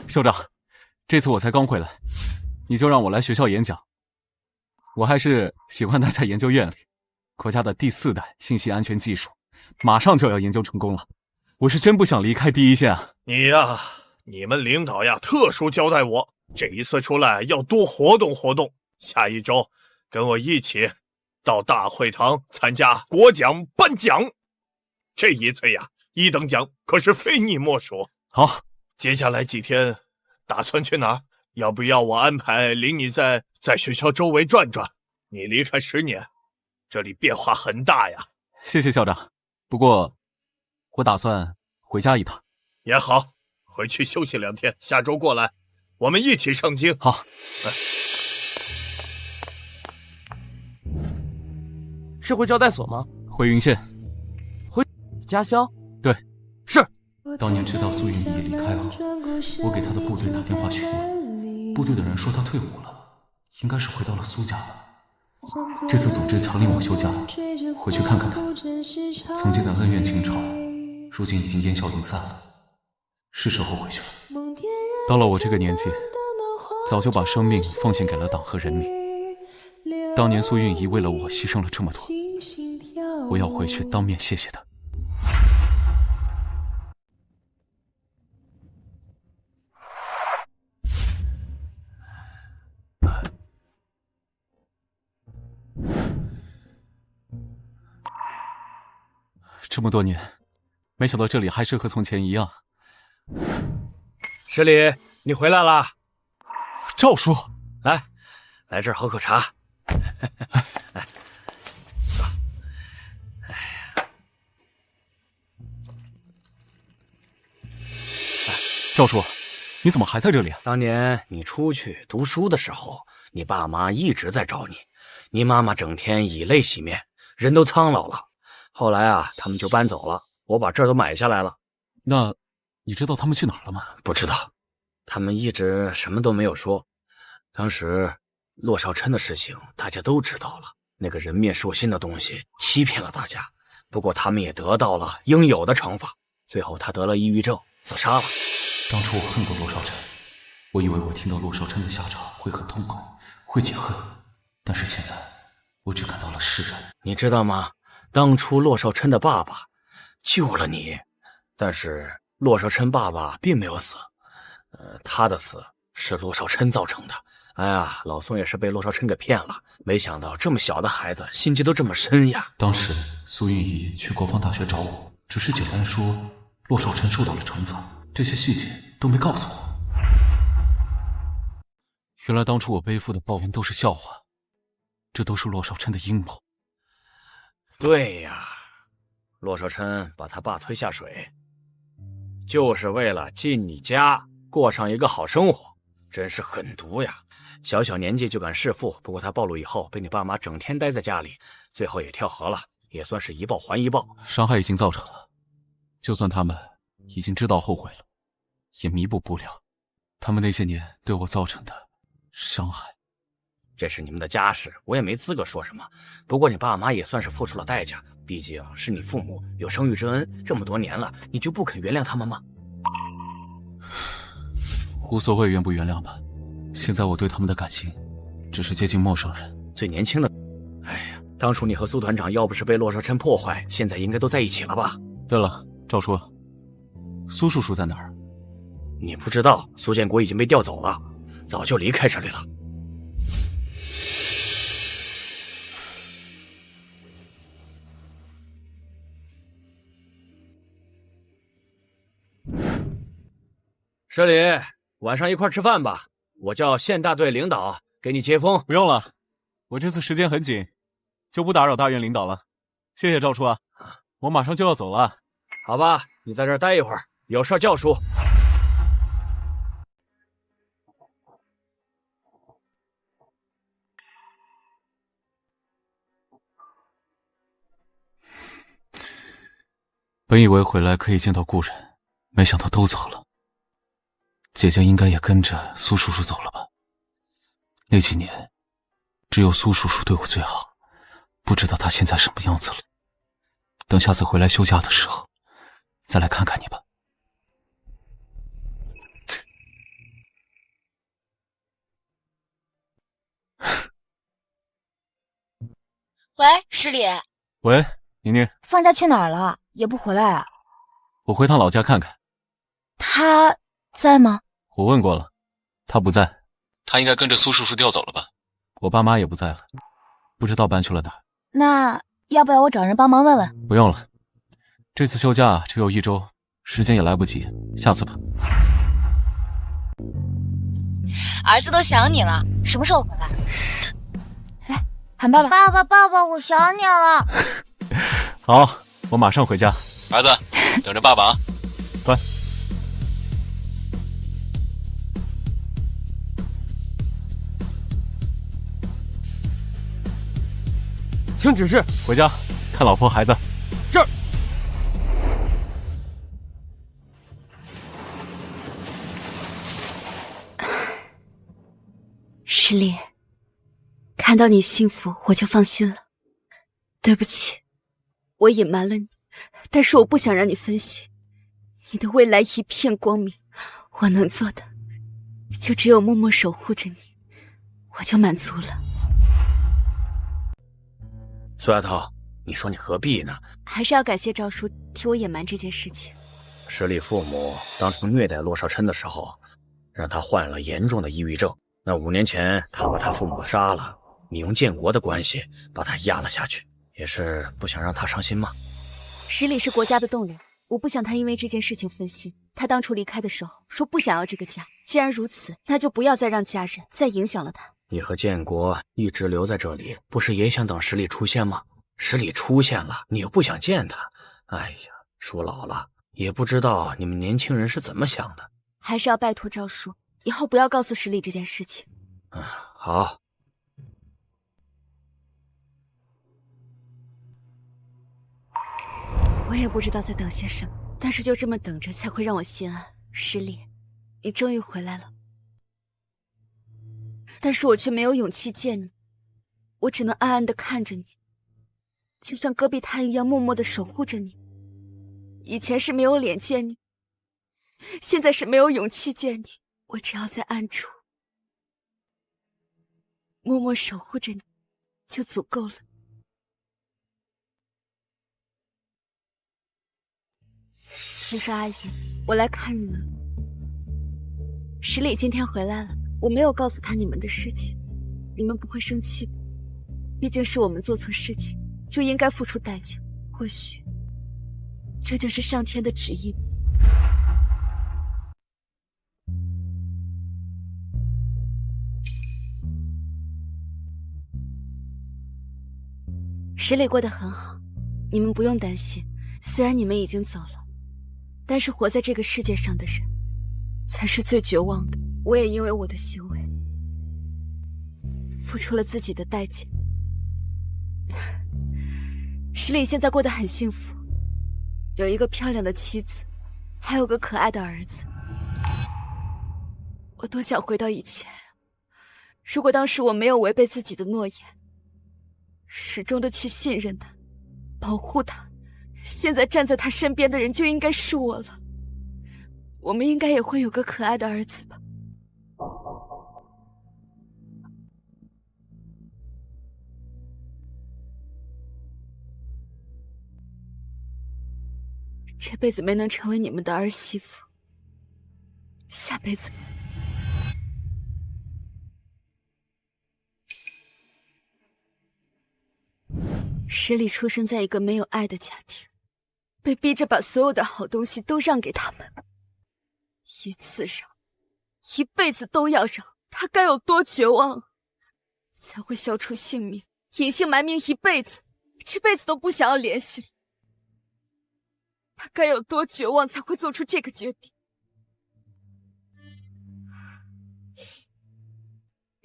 A: 校长，这次我才刚回来，你就让我来学校演讲。我还是喜欢待在研究院里，国家的第4代信息安全技术马上就要研究成功了，我是真不想离开第一线啊。
E: 你们领导呀，特殊交代我，这一次出来要多活动活动。下一周跟我一起到大会堂参加国奖颁奖。这一次呀，1等奖可是非你莫属。
A: 好，
E: 接下来几天打算去哪儿？要不要我安排领你在学校周围转转？你离开10年，这里变化很大呀。
A: 谢谢校长，不过我打算回家一趟。
E: 也好，回去休息2天，下周过来，我们一起上京。
A: 好。
B: 是回招待所吗？
A: 回云县。
B: 回家乡？
A: 对。
B: 是。
A: 当年知道苏运仪离开后，我给他的部队打电话询问，部队的人说他退伍了，应该是回到了苏家了。这次组织强令我休假，回去看看他。曾经的恩怨情仇，如今已经烟消云散了，是时候回去了。到了我这个年纪，早就把生命奉献给了党和人民。当年苏运仪为了我牺牲了这么多，我要回去当面谢谢他。这么多年，没想到这里还是和从前一样。
H: 十里，你回来了。
A: 赵叔，
H: 来这儿喝口茶。
A: 赵叔，你怎么还在这里啊？
H: 当年你出去读书的时候，你爸妈一直在找你，你妈妈整天以泪洗面，人都苍老了。后来啊，他们就搬走了，我把这儿都买下来了。
A: 那你知道他们去哪儿了吗？
H: 不知道，他们一直什么都没有说。当时骆少琛的事情大家都知道了，那个人面兽心的东西欺骗了大家，不过他们也得到了应有的惩罚。最后他得了抑郁症，自杀了。
A: 当初我恨过洛少晨，我以为我听到洛少晨的下场会很痛苦，会解恨，但是现在我只感到了释然。
H: 你知道吗？当初洛少琛的爸爸救了你，但是洛少琛爸爸并没有死，他的死是洛少琛造成的。哎呀，老宋也是被洛少琛给骗了，没想到这么小的孩子心机都这么深呀。
A: 当时苏运仪去国防大学找我，只是简单说洛少琛受到了惩罚，这些细节都没告诉我。原来当初我背负的报应都是笑话，这都是洛少琛的阴谋。
H: 对呀，洛少琛把他爸推下水，就是为了进你家过上一个好生活，真是狠毒呀！小小年纪就敢弑父，不过他暴露以后被你爸妈整天待在家里，最后也跳河了，也算是一报还一报。
A: 伤害已经造成了，就算他们已经知道后悔了，也弥补不了他们那些年对我造成的伤害。
H: 这是你们的家事，我也没资格说什么。不过你爸妈也算是付出了代价，毕竟是你父母，有生育之恩，这么多年了，你就不肯原谅他们吗？
A: 无所谓原不原谅吧，现在我对他们的感情只是接近陌生人。
H: 最年轻的，哎呀，当初你和苏团长要不是被洛少琛破坏，现在应该都在一起了吧？
A: 对了，赵叔，苏叔叔在哪儿？
H: 你不知道，苏建国已经被调走了，早就离开这里了。十里，晚上一块吃饭吧，我叫县大队领导给你接风。
A: 不用了，我这次时间很紧，就不打扰大院领导了。谢谢赵叔啊，我马上就要走了。
H: 好吧，你在这儿待一会儿，有事叫叔。
A: 本以为回来可以见到故人，没想到都走了。姐姐应该也跟着苏叔叔走了吧？那几年，只有苏叔叔对我最好，不知道他现在什么样子了。等下次回来休假的时候，再来看看你吧。
I: 喂，十里。
A: 喂，宁宁。
I: 放假去哪儿了？也不回来啊？
A: 我回趟老家看看。
I: 他在吗？
A: 我问过了，他不在。他应该跟着苏叔叔调走了吧？我爸妈也不在了，不知道搬去了哪儿。
I: 那要不要我找人帮忙问问？
A: 不用了，这次休假只有1周，时间也来不及，下次吧。
I: 儿子都想你了，什么时候回来？来，喊爸爸。
G: 爸爸，爸爸，我想你了。
A: 好，我马上回家。儿子，等着爸爸啊。乖。
B: 请指示。
A: 回家看老婆孩子。
B: 是。
D: 十里，看到你幸福，我就放心了。对不起，我隐瞒了你，但是我不想让你分心。你的未来一片光明，我能做的就只有默默守护着你，我就满足了。
H: 苏丫头，你说你何必呢？
D: 还是要感谢赵叔替我隐瞒这件事情。
H: 十里父母当初虐待洛少琛的时候，让他患了严重的抑郁症。那5年前他把他父母杀了，你用建国的关系把他压了下去，也是不想让他伤心吗？
D: 十里是国家的栋梁，我不想他因为这件事情分心。他当初离开的时候说不想要这个家，既然如此，那就不要再让家人再影响了他。
H: 你和建国一直留在这里，不是也想等十里出现吗？十里出现了，你又不想见他。哎呀，叔老了，也不知道你们年轻人是怎么想的。
D: 还是要拜托赵叔，以后不要告诉十里这件事情。
H: 好。
D: 我也不知道在等些什么，但是就这么等着才会让我心安。十里，你终于回来了，但是我却没有勇气见你。我只能暗暗地看着你，就像戈壁滩一样默默地守护着你。以前是没有脸见你，现在是没有勇气见你，我只要在暗处默默守护着你就足够了。先生阿姨，我来看你们。十里今天回来了，我没有告诉他你们的事情，你们不会生气吧？毕竟是我们做错事情，就应该付出代价。或许这就是上天的旨意。十里过得很好，你们不用担心。虽然你们已经走了，但是活在这个世界上的人才是最绝望的。我也因为我的行为付出了自己的代价。十里现在过得很幸福，有一个漂亮的妻子，还有个可爱的儿子。我多想回到以前，如果当时我没有违背自己的诺言，始终的去信任他，保护他，现在站在他身边的人就应该是我了。我们应该也会有个可爱的儿子吧。这辈子没能成为你们的儿媳妇，下辈子十里出生在一个没有爱的家庭，被逼着把所有的好东西都让给他们，一次让，一辈子都要让，他该有多绝望，才会消除性命，隐姓埋名一辈子，这辈子都不想要联系了。他该有多绝望才会做出这个决定？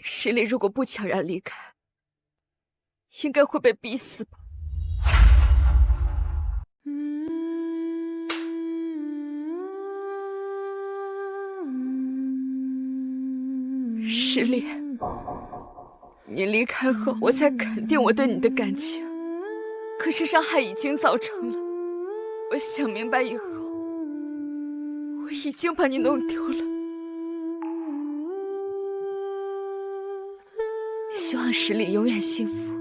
D: 十里如果不悄然离开，应该会被逼死吧。十里，你离开后，我才肯定我对你的感情，可是伤害已经造成了。我想明白以后，我已经把你弄丢了。希望十里永远幸福。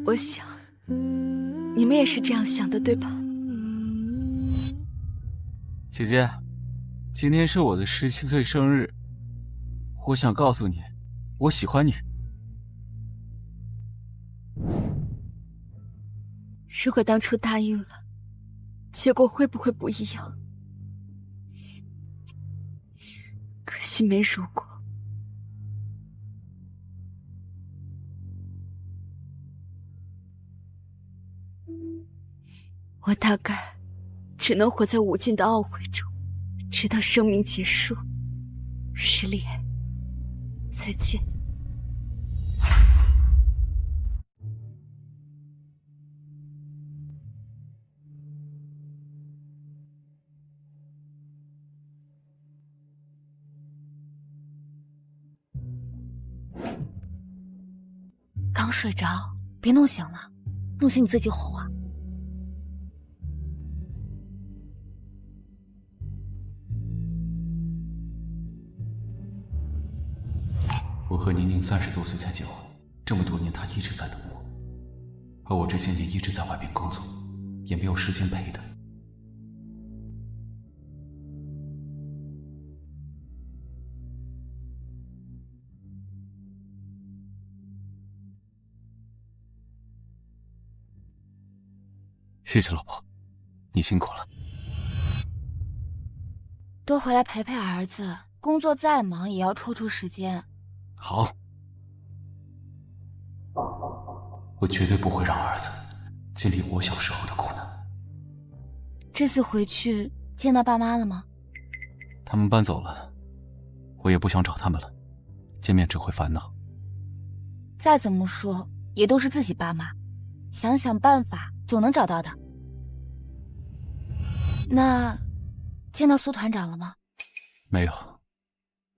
D: 我想，你们也是这样想的，对吧？
A: 姐姐，今天是我的17岁生日，我想告诉你，我喜欢你。
D: 如果当初答应了，结果会不会不一样？可惜没如果。我大概只能活在无尽的懊悔中，直到生命结束。十里，再见。
I: 刚睡着，别弄醒了，弄醒你自己哄啊。
A: 我和宁宁30多岁才结婚，这么多年她一直在等我，而我这些年一直在外面工作，也没有时间陪她。谢谢老婆，你辛苦了。
I: 多回来陪陪儿子，工作再忙也要抽出时间。
A: 好，我绝对不会让儿子经历我小时候的苦难。
I: 这次回去见到爸妈了吗？
A: 他们搬走了，我也不想找他们了，见面只会烦恼。
I: 再怎么说也都是自己爸妈，想想办法总能找到的。那见到苏团长了吗？
A: 没有，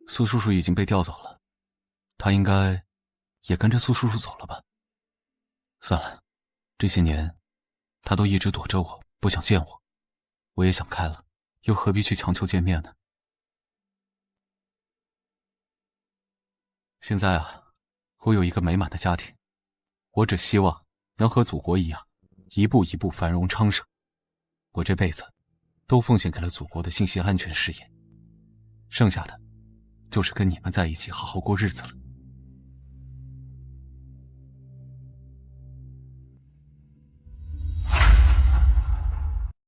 A: 苏叔叔已经被调走了，他应该也跟着苏叔叔走了吧。算了，这些年他都一直躲着我，不想见我，我也想开了，又何必去强求见面呢？现在啊，我有一个美满的家庭，我只希望能和祖国一样，一步一步繁荣昌盛。我这辈子都奉献给了祖国的信息安全事业，剩下的就是跟你们在一起好好过日子了。